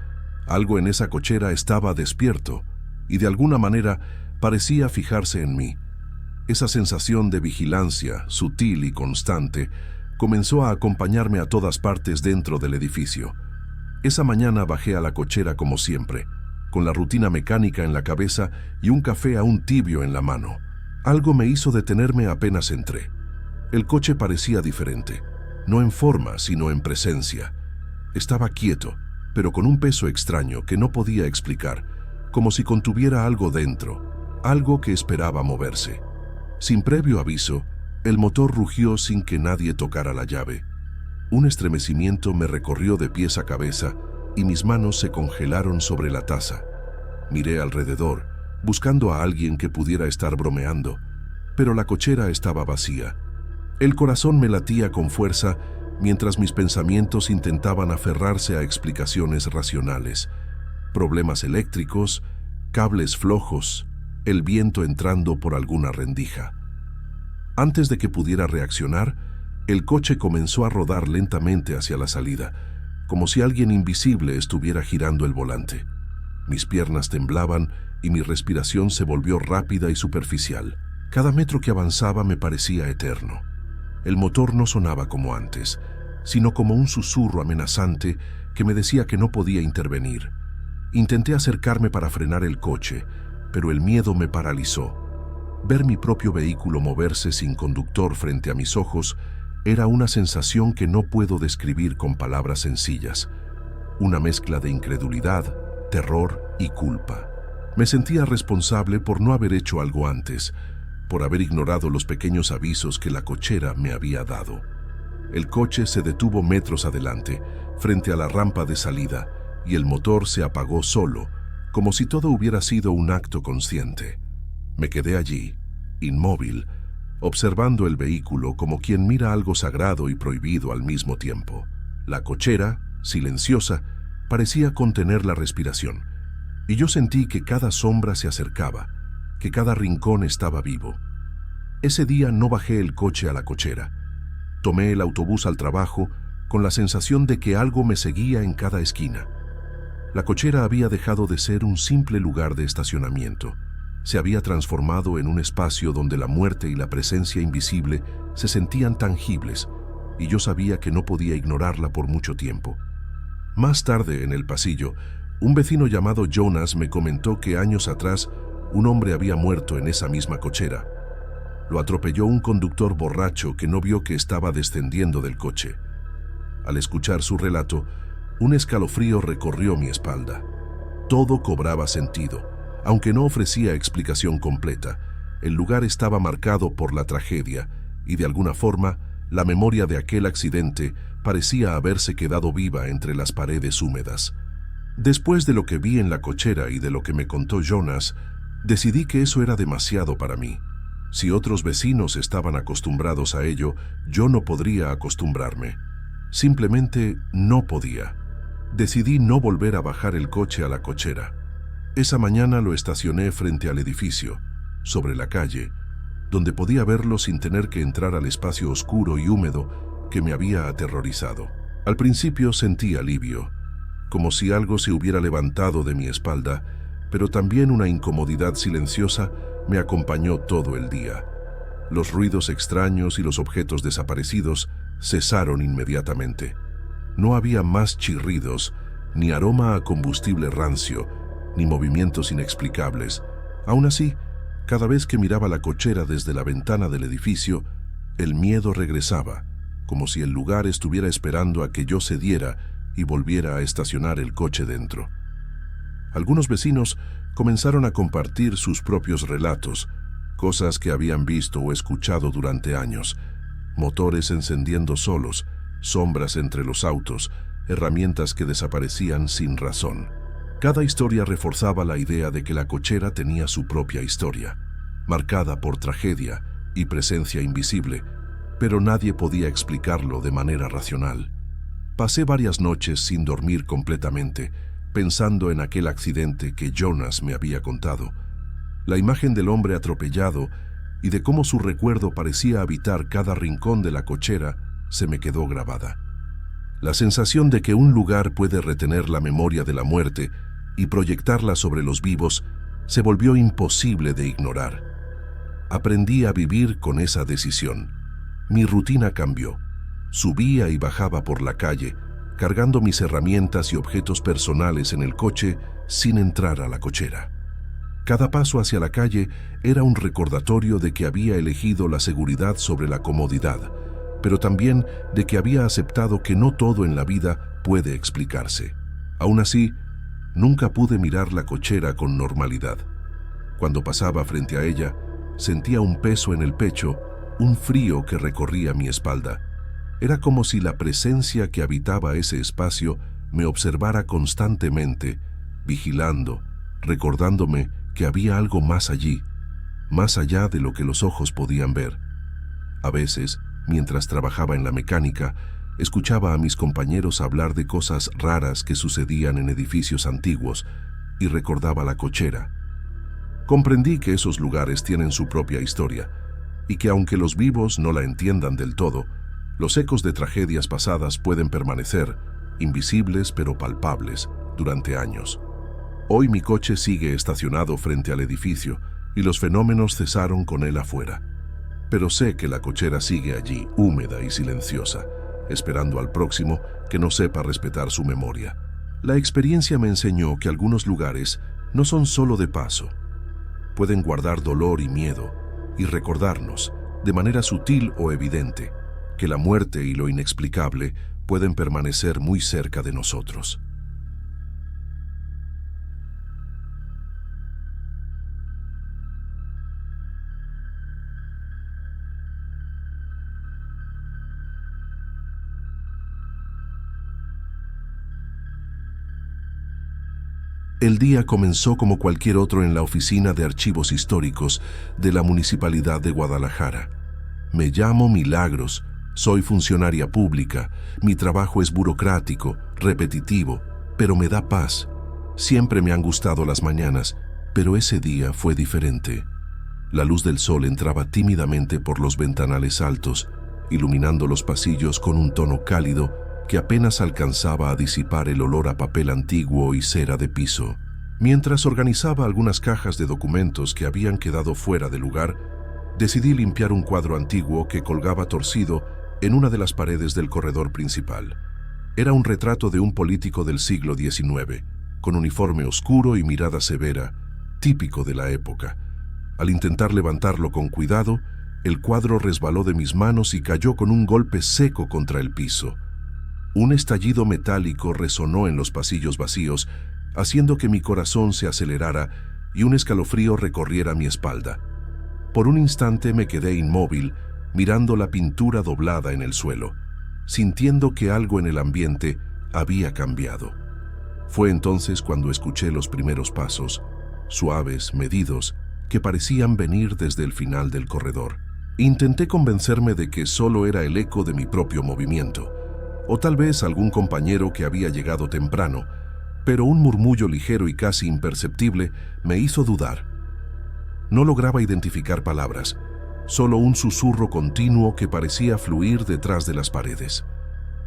Algo en esa cochera estaba despierto y de alguna manera parecía fijarse en mí. Esa sensación de vigilancia, sutil y constante, comenzó a acompañarme a todas partes dentro del edificio. Esa mañana bajé a la cochera como siempre, con la rutina mecánica en la cabeza y un café aún tibio en la mano. Algo me hizo detenerme apenas entré. El coche parecía diferente, no en forma, sino en presencia. Estaba quieto, pero con un peso extraño que no podía explicar, como si contuviera algo dentro, algo que esperaba moverse. Sin previo aviso, el motor rugió sin que nadie tocara la llave. Un estremecimiento me recorrió de pies a cabeza y mis manos se congelaron sobre la taza. Miré alrededor, buscando a alguien que pudiera estar bromeando, pero la cochera estaba vacía. El corazón me latía con fuerza mientras mis pensamientos intentaban aferrarse a explicaciones racionales. Problemas eléctricos, cables flojos, el viento entrando por alguna rendija. Antes de que pudiera reaccionar, el coche comenzó a rodar lentamente hacia la salida, como si alguien invisible estuviera girando el volante. Mis piernas temblaban y mi respiración se volvió rápida y superficial. Cada metro que avanzaba me parecía eterno. El motor no sonaba como antes, sino como un susurro amenazante que me decía que no podía intervenir. Intenté acercarme para frenar el coche, pero el miedo me paralizó. Ver mi propio vehículo moverse sin conductor frente a mis ojos era una sensación que no puedo describir con palabras sencillas. Una mezcla de incredulidad, terror y culpa. Me sentía responsable por no haber hecho algo antes, por haber ignorado los pequeños avisos que la cochera me había dado. El coche se detuvo metros adelante, frente a la rampa de salida, y el motor se apagó solo, como si todo hubiera sido un acto consciente. Me quedé allí, inmóvil, observando el vehículo como quien mira algo sagrado y prohibido al mismo tiempo. La cochera, silenciosa, parecía contener la respiración, y yo sentí que cada sombra se acercaba, que cada rincón estaba vivo. Ese día no bajé el coche a la cochera. Tomé el autobús al trabajo con la sensación de que algo me seguía en cada esquina. La cochera había dejado de ser un simple lugar de estacionamiento. Se había transformado en un espacio donde la muerte y la presencia invisible se sentían tangibles, y yo sabía que no podía ignorarla por mucho tiempo. Más tarde, en el pasillo, Un vecino llamado Jonas me comentó que años atrás un hombre había muerto en esa misma cochera. Lo atropelló un conductor borracho que no vio que estaba descendiendo del coche. Al escuchar su relato, un escalofrío recorrió mi espalda. Todo cobraba sentido, aunque no ofrecía explicación completa. El lugar estaba marcado por la tragedia y de alguna forma la memoria de aquel accidente parecía haberse quedado viva entre las paredes húmedas. Después de lo que vi en la cochera y de lo que me contó Jonas, decidí que eso era demasiado para mí. Si otros vecinos estaban acostumbrados a ello, yo no podría acostumbrarme. Simplemente no podía. Decidí no volver a bajar el coche a la cochera. Esa mañana lo estacioné frente al edificio, sobre la calle, donde podía verlo sin tener que entrar al espacio oscuro y húmedo que me había aterrorizado. Al principio sentí alivio, como si algo se hubiera levantado de mi espalda, pero también una incomodidad silenciosa me acompañó todo el día. Los ruidos extraños y los objetos desaparecidos cesaron inmediatamente. No había más chirridos, ni aroma a combustible rancio, ni movimientos inexplicables. Aún así, cada vez que miraba la cochera desde la ventana del edificio, el miedo regresaba, como si el lugar estuviera esperando a que yo cediera y volviera a estacionar el coche dentro. Algunos vecinos comenzaron a compartir sus propios relatos, cosas que habían visto o escuchado durante años: motores encendiendo solos, sombras entre los autos, herramientas que desaparecían sin razón. Cada historia reforzaba la idea de que la cochera tenía su propia historia, marcada por tragedia y presencia invisible, pero nadie podía explicarlo de manera racional. Pasé varias noches sin dormir completamente, pensando en aquel accidente que Jonas me había contado. La imagen del hombre atropellado y de cómo su recuerdo parecía habitar cada rincón de la cochera se me quedó grabada. La sensación de que un lugar puede retener la memoria de la muerte y proyectarla sobre los vivos se volvió imposible de ignorar. Aprendí a vivir con esa decisión. Mi rutina cambió. Subía y bajaba por la calle, cargando mis herramientas y objetos personales en el coche sin entrar a la cochera. Cada paso hacia la calle era un recordatorio de que había elegido la seguridad sobre la comodidad, pero también de que había aceptado que no todo en la vida puede explicarse. Aún así, nunca pude mirar la cochera con normalidad. Cuando pasaba frente a ella, sentía un peso en el pecho, un frío que recorría mi espalda. Era como si la presencia que habitaba ese espacio me observara constantemente, vigilando, recordándome que había algo más allí, más allá de lo que los ojos podían ver. A veces, mientras trabajaba en la mecánica, escuchaba a mis compañeros hablar de cosas raras que sucedían en edificios antiguos y recordaba la cochera. Comprendí que esos lugares tienen su propia historia y que aunque los vivos no la entiendan del todo, los ecos de tragedias pasadas pueden permanecer, invisibles pero palpables, durante años. Hoy mi coche sigue estacionado frente al edificio y los fenómenos cesaron con él afuera. Pero sé que la cochera sigue allí, húmeda y silenciosa, esperando al próximo que no sepa respetar su memoria. La experiencia me enseñó que algunos lugares no son solo de paso. Pueden guardar dolor y miedo y recordarnos, de manera sutil o evidente, que la muerte y lo inexplicable pueden permanecer muy cerca de nosotros. El día comenzó como cualquier otro en la oficina de archivos históricos de la Municipalidad de Guadalajara. Me llamo Milagros, soy funcionaria pública, mi trabajo es burocrático, repetitivo, pero me da paz. Siempre me han gustado las mañanas, pero ese día fue diferente. La luz del sol entraba tímidamente por los ventanales altos, iluminando los pasillos con un tono cálido que apenas alcanzaba a disipar el olor a papel antiguo y cera de piso. Mientras organizaba algunas cajas de documentos que habían quedado fuera de lugar, decidí limpiar un cuadro antiguo que colgaba torcido en una de las paredes del corredor principal. Era un retrato de un político del siglo XIX, con uniforme oscuro y mirada severa, típico de la época. Al intentar levantarlo con cuidado, el cuadro resbaló de mis manos y cayó con un golpe seco contra el piso. Un estallido metálico resonó en los pasillos vacíos, haciendo que mi corazón se acelerara y un escalofrío recorriera mi espalda. Por un instante me quedé inmóvil, mirando la pintura doblada en el suelo, sintiendo que algo en el ambiente había cambiado. Fue entonces cuando escuché los primeros pasos, suaves, medidos, que parecían venir desde el final del corredor. Intenté convencerme de que solo era el eco de mi propio movimiento, o tal vez algún compañero que había llegado temprano, pero un murmullo ligero y casi imperceptible me hizo dudar. No lograba identificar palabras, solo un susurro continuo que parecía fluir detrás de las paredes.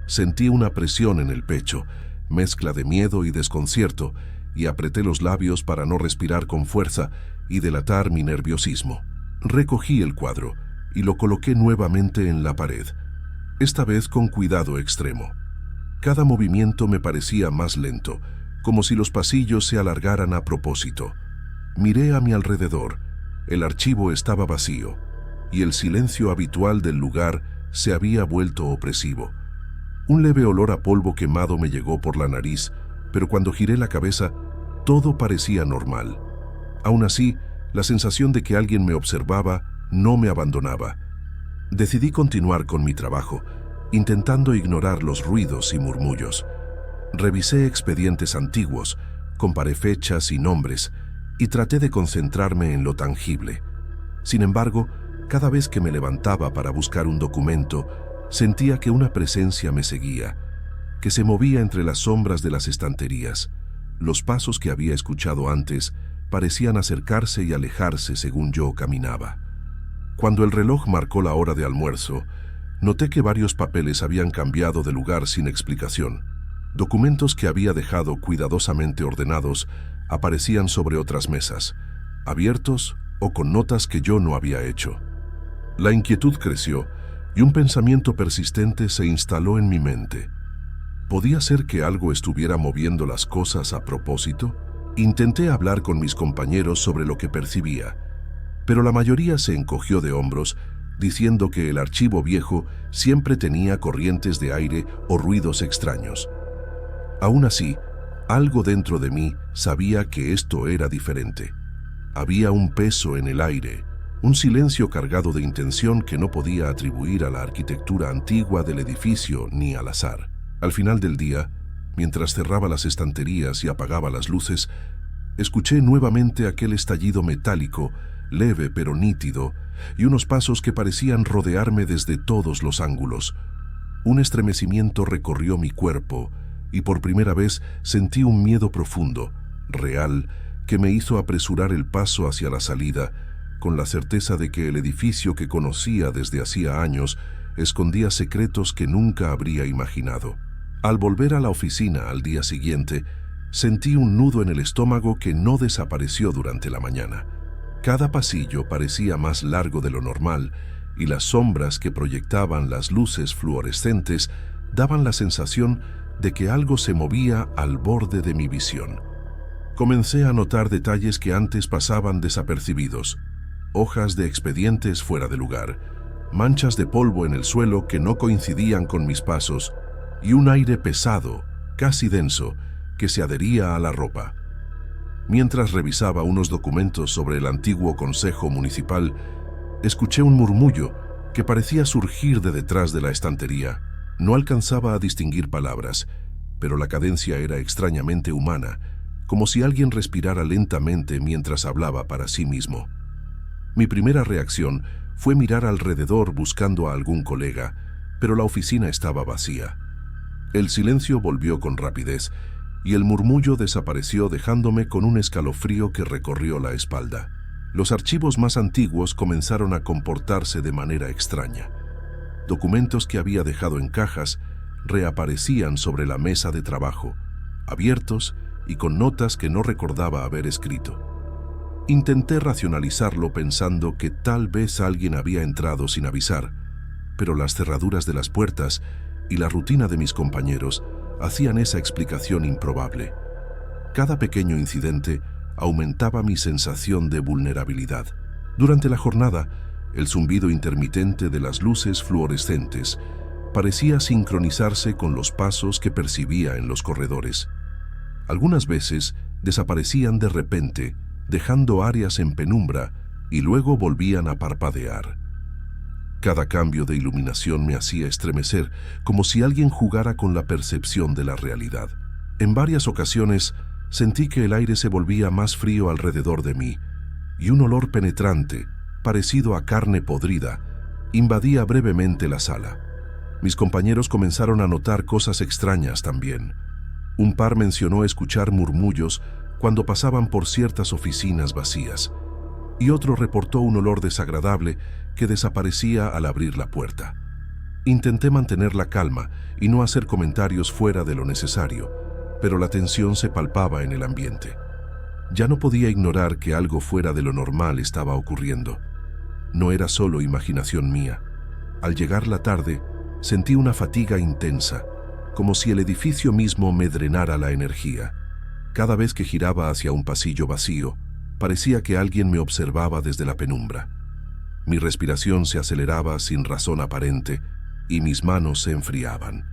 Sentí una presión en el pecho, mezcla de miedo y desconcierto, y apreté los labios para no respirar con fuerza y delatar mi nerviosismo. Recogí el cuadro y lo coloqué nuevamente en la pared, esta vez con cuidado extremo. Cada movimiento me parecía más lento, como si los pasillos se alargaran a propósito. Miré a mi alrededor. El archivo estaba vacío, y el silencio habitual del lugar se había vuelto opresivo. Un leve olor a polvo quemado me llegó por la nariz, pero cuando giré la cabeza, todo parecía normal. Aún así, la sensación de que alguien me observaba no me abandonaba. Decidí continuar con mi trabajo, intentando ignorar los ruidos y murmullos. Revisé expedientes antiguos, comparé fechas y nombres, y traté de concentrarme en lo tangible. Sin embargo, cada vez que me levantaba para buscar un documento, sentía que una presencia me seguía, que se movía entre las sombras de las estanterías. Los pasos que había escuchado antes parecían acercarse y alejarse según yo caminaba. Cuando el reloj marcó la hora de almuerzo, noté que varios papeles habían cambiado de lugar sin explicación. Documentos que había dejado cuidadosamente ordenados aparecían sobre otras mesas, abiertos o con notas que yo no había hecho. La inquietud creció y un pensamiento persistente se instaló en mi mente. ¿Podía ser que algo estuviera moviendo las cosas a propósito? Intenté hablar con mis compañeros sobre lo que percibía, pero la mayoría se encogió de hombros, diciendo que el archivo viejo siempre tenía corrientes de aire o ruidos extraños. Aún así, algo dentro de mí sabía que esto era diferente. Había un peso en el aire, un silencio cargado de intención que no podía atribuir a la arquitectura antigua del edificio ni al azar. Al final del día, mientras cerraba las estanterías y apagaba las luces, escuché nuevamente aquel estallido metálico, leve pero nítido, y unos pasos que parecían rodearme desde todos los ángulos. Un estremecimiento recorrió mi cuerpo, y por primera vez sentí un miedo profundo, real, que me hizo apresurar el paso hacia la salida, con la certeza de que el edificio que conocía desde hacía años escondía secretos que nunca habría imaginado. Al volver a la oficina al día siguiente, sentí un nudo en el estómago que no desapareció durante la mañana. Cada pasillo parecía más largo de lo normal, y las sombras que proyectaban las luces fluorescentes daban la sensación de que algo se movía al borde de mi visión. Comencé a notar detalles que antes pasaban desapercibidos: hojas de expedientes fuera de lugar, manchas de polvo en el suelo que no coincidían con mis pasos, y un aire pesado, casi denso, que se adhería a la ropa. Mientras revisaba unos documentos sobre el antiguo Consejo Municipal, escuché un murmullo que parecía surgir de detrás de la estantería. No alcanzaba a distinguir palabras, pero la cadencia era extrañamente humana, como si alguien respirara lentamente mientras hablaba para sí mismo. Mi primera reacción fue mirar alrededor buscando a algún colega, pero la oficina estaba vacía. El silencio volvió con rapidez, y el murmullo desapareció dejándome con un escalofrío que recorrió la espalda. Los archivos más antiguos comenzaron a comportarse de manera extraña. Documentos que había dejado en cajas reaparecían sobre la mesa de trabajo, abiertos y con notas que no recordaba haber escrito. Intenté racionalizarlo pensando que tal vez alguien había entrado sin avisar, pero las cerraduras de las puertas y la rutina de mis compañeros hacían esa explicación improbable. Cada pequeño incidente aumentaba mi sensación de vulnerabilidad. Durante la jornada, el zumbido intermitente de las luces fluorescentes parecía sincronizarse con los pasos que percibía en los corredores. Algunas veces desaparecían de repente, dejando áreas en penumbra y luego volvían a parpadear. Cada cambio de iluminación me hacía estremecer, como si alguien jugara con la percepción de la realidad. En varias ocasiones sentí que el aire se volvía más frío alrededor de mí y un olor penetrante, parecido a carne podrida, invadía brevemente la sala. Mis compañeros comenzaron a notar cosas extrañas también. Un par mencionó escuchar murmullos cuando pasaban por ciertas oficinas vacías, y otro reportó un olor desagradable que desaparecía al abrir la puerta. Intenté mantener la calma y no hacer comentarios fuera de lo necesario, pero la tensión se palpaba en el ambiente. Ya no podía ignorar que algo fuera de lo normal estaba ocurriendo. No era solo imaginación mía. Al llegar la tarde, sentí una fatiga intensa, como si el edificio mismo me drenara la energía. Cada vez que giraba hacia un pasillo vacío, parecía que alguien me observaba desde la penumbra. Mi respiración se aceleraba sin razón aparente y mis manos se enfriaban.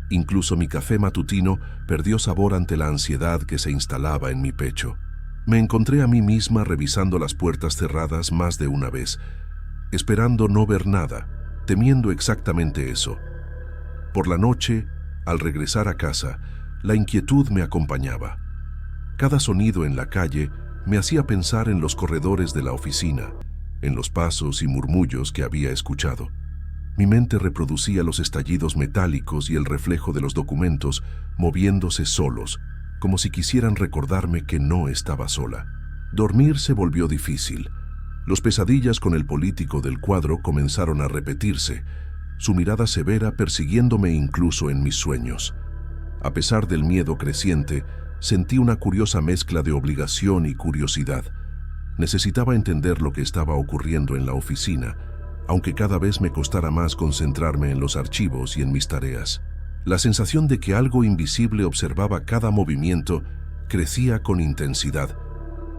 Incluso mi café matutino perdió sabor ante la ansiedad que se instalaba en mi pecho. Me encontré a mí misma revisando las puertas cerradas más de una vez, esperando no ver nada, temiendo exactamente eso. Por la noche, al regresar a casa, la inquietud me acompañaba. Cada sonido en la calle me hacía pensar en los corredores de la oficina, en los pasos y murmullos que había escuchado. Mi mente reproducía los estallidos metálicos y el reflejo de los documentos moviéndose solos, como si quisieran recordarme que no estaba sola. Dormir se volvió difícil. Los pesadillas con el político del cuadro comenzaron a repetirse, su mirada severa persiguiéndome incluso en mis sueños. A pesar del miedo creciente, sentí una curiosa mezcla de obligación y curiosidad. Necesitaba entender lo que estaba ocurriendo en la oficina, aunque cada vez me costara más concentrarme en los archivos y en mis tareas. La sensación de que algo invisible observaba cada movimiento crecía con intensidad,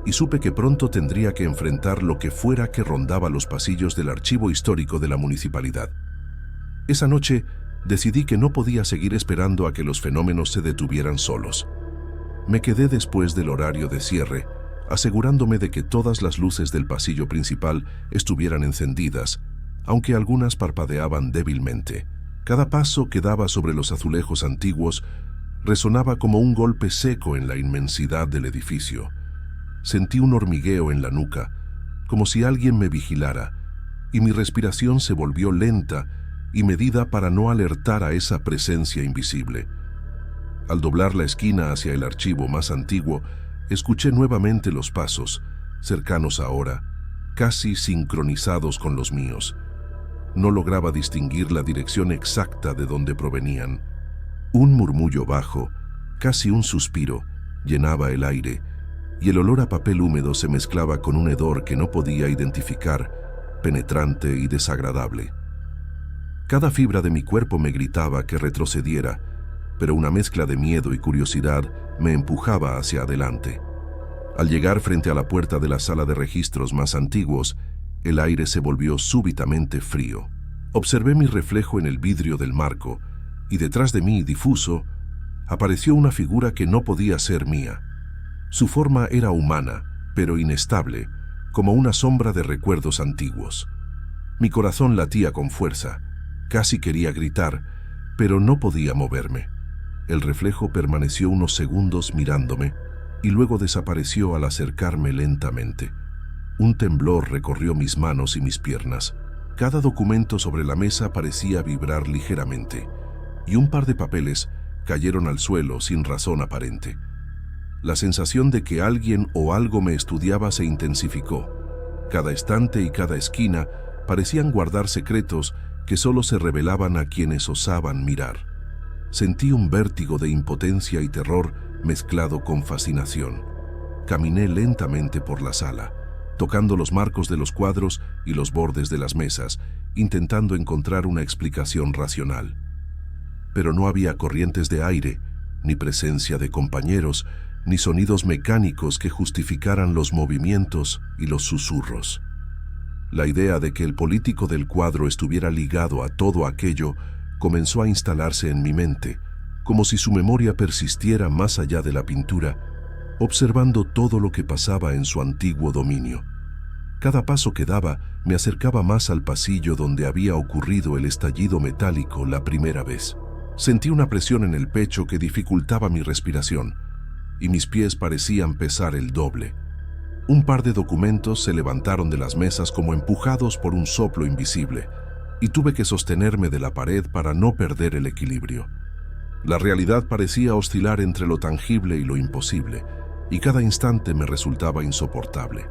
y supe que pronto tendría que enfrentar lo que fuera que rondaba los pasillos del archivo histórico de la municipalidad. Esa noche decidí que no podía seguir esperando a que los fenómenos se detuvieran solos. Me quedé después del horario de cierre, asegurándome de que todas las luces del pasillo principal estuvieran encendidas, aunque algunas parpadeaban débilmente. Cada paso que daba sobre los azulejos antiguos resonaba como un golpe seco en la inmensidad del edificio. Sentí un hormigueo en la nuca, como si alguien me vigilara, y mi respiración se volvió lenta y medida para no alertar a esa presencia invisible. Al doblar la esquina hacia el archivo más antiguo, escuché nuevamente los pasos, cercanos ahora, casi sincronizados con los míos. No lograba distinguir la dirección exacta de donde provenían. Un murmullo bajo, casi un suspiro, llenaba el aire, y el olor a papel húmedo se mezclaba con un hedor que no podía identificar, penetrante y desagradable. Cada fibra de mi cuerpo me gritaba que retrocediera, pero una mezcla de miedo y curiosidad me empujaba hacia adelante. Al llegar frente a la puerta de la sala de registros más antiguos, el aire se volvió súbitamente frío. Observé mi reflejo en el vidrio del marco, y detrás de mí, difuso, apareció una figura que no podía ser mía. Su forma era humana, pero inestable, como una sombra de recuerdos antiguos. Mi corazón latía con fuerza, casi quería gritar, pero no podía moverme. El reflejo permaneció unos segundos mirándome, y luego desapareció al acercarme lentamente. Un temblor recorrió mis manos y mis piernas. Cada documento sobre la mesa parecía vibrar ligeramente, y un par de papeles cayeron al suelo sin razón aparente. La sensación de que alguien o algo me estudiaba se intensificó. Cada estante y cada esquina parecían guardar secretos que solo se revelaban a quienes osaban mirar. Sentí un vértigo de impotencia y terror mezclado con fascinación. Caminé lentamente por la sala, tocando los marcos de los cuadros y los bordes de las mesas, intentando encontrar una explicación racional. Pero no había corrientes de aire, ni presencia de compañeros, ni sonidos mecánicos que justificaran los movimientos y los susurros. La idea de que el político del cuadro estuviera ligado a todo aquello comenzó a instalarse en mi mente, como si su memoria persistiera más allá de la pintura, observando todo lo que pasaba en su antiguo dominio. Cada paso que daba me acercaba más al pasillo donde había ocurrido el estallido metálico la primera vez. Sentí una presión en el pecho que dificultaba mi respiración, y mis pies parecían pesar el doble. Un par de documentos se levantaron de las mesas como empujados por un soplo invisible, y tuve que sostenerme de la pared para no perder el equilibrio. La realidad parecía oscilar entre lo tangible y lo imposible, y cada instante me resultaba insoportable.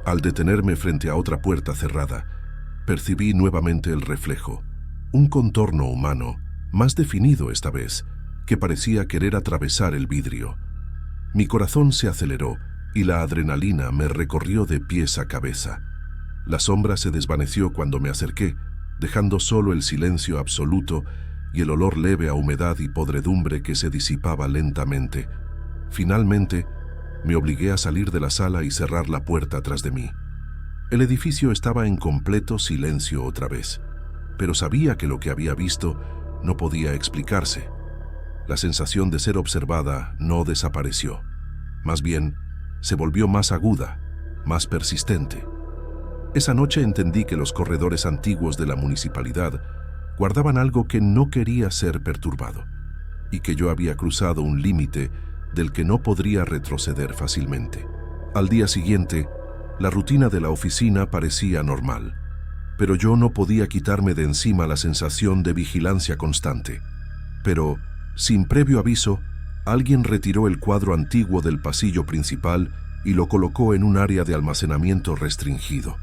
Al detenerme frente a otra puerta cerrada, percibí nuevamente el reflejo, un contorno humano, más definido esta vez, que parecía querer atravesar el vidrio. Mi corazón se aceleró y la adrenalina me recorrió de pies a cabeza. La sombra se desvaneció cuando me acerqué, dejando solo el silencio absoluto y el olor leve a humedad y podredumbre que se disipaba lentamente. Finalmente, me obligué a salir de la sala y cerrar la puerta tras de mí. El edificio estaba en completo silencio otra vez, pero sabía que lo que había visto no podía explicarse. La sensación de ser observada no desapareció. Más bien, se volvió más aguda, más persistente. Esa noche entendí que los corredores antiguos de la municipalidad guardaban algo que no quería ser perturbado, y que yo había cruzado un límite del que no podría retroceder fácilmente. Al día siguiente, la rutina de la oficina parecía normal, pero yo no podía quitarme de encima la sensación de vigilancia constante. Pero, sin previo aviso, alguien retiró el cuadro antiguo del pasillo principal y lo colocó en un área de almacenamiento restringido.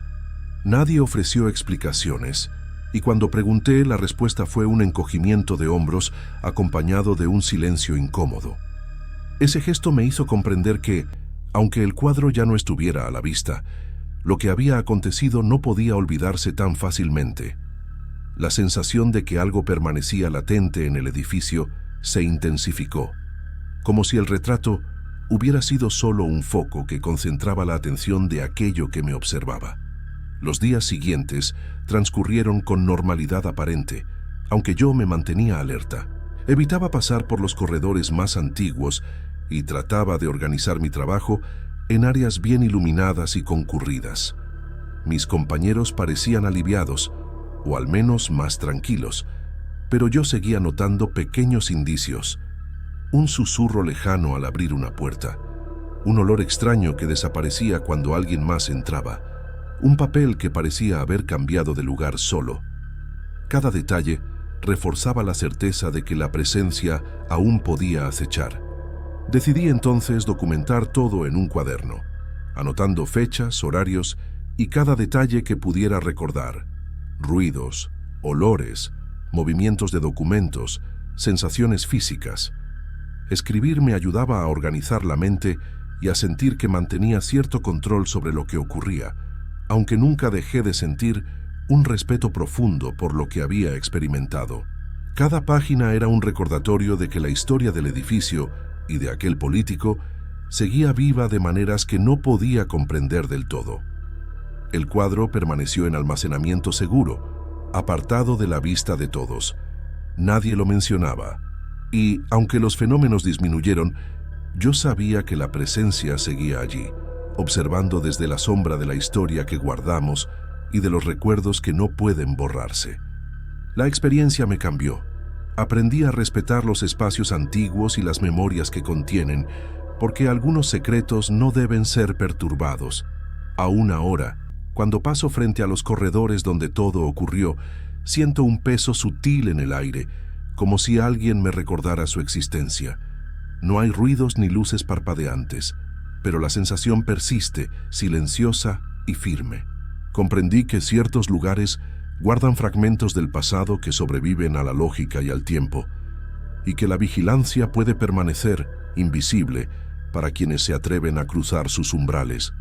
Nadie ofreció explicaciones, y cuando pregunté, la respuesta fue un encogimiento de hombros acompañado de un silencio incómodo. Ese gesto me hizo comprender que, aunque el cuadro ya no estuviera a la vista, lo que había acontecido no podía olvidarse tan fácilmente. La sensación de que algo permanecía latente en el edificio se intensificó, como si el retrato hubiera sido solo un foco que concentraba la atención de aquello que me observaba. Los días siguientes transcurrieron con normalidad aparente, aunque yo me mantenía alerta. Evitaba pasar por los corredores más antiguos y trataba de organizar mi trabajo en áreas bien iluminadas y concurridas. Mis compañeros parecían aliviados, o al menos más tranquilos, pero yo seguía notando pequeños indicios. Un susurro lejano al abrir una puerta, un olor extraño que desaparecía cuando alguien más entraba, un papel que parecía haber cambiado de lugar solo. Cada detalle reforzaba la certeza de que la presencia aún podía acechar. Decidí entonces documentar todo en un cuaderno, anotando fechas, horarios y cada detalle que pudiera recordar: ruidos, olores, movimientos de documentos, sensaciones físicas. Escribir me ayudaba a organizar la mente y a sentir que mantenía cierto control sobre lo que ocurría, aunque nunca dejé de sentir un respeto profundo por lo que había experimentado. Cada página era un recordatorio de que la historia del edificio y de aquel político seguía viva de maneras que no podía comprender del todo. El cuadro permaneció en almacenamiento seguro, apartado de la vista de todos. Nadie lo mencionaba, y, aunque los fenómenos disminuyeron, yo sabía que la presencia seguía allí, observando desde la sombra de la historia que guardamos y de los recuerdos que no pueden borrarse. La experiencia me cambió. Aprendí a respetar los espacios antiguos y las memorias que contienen, porque algunos secretos no deben ser perturbados. Aún ahora, cuando paso frente a los corredores donde todo ocurrió, siento un peso sutil en el aire, como si alguien me recordara su existencia. No hay ruidos ni luces parpadeantes, pero la sensación persiste, silenciosa y firme. Comprendí que ciertos lugares guardan fragmentos del pasado que sobreviven a la lógica y al tiempo, y que la vigilancia puede permanecer invisible para quienes se atreven a cruzar sus umbrales.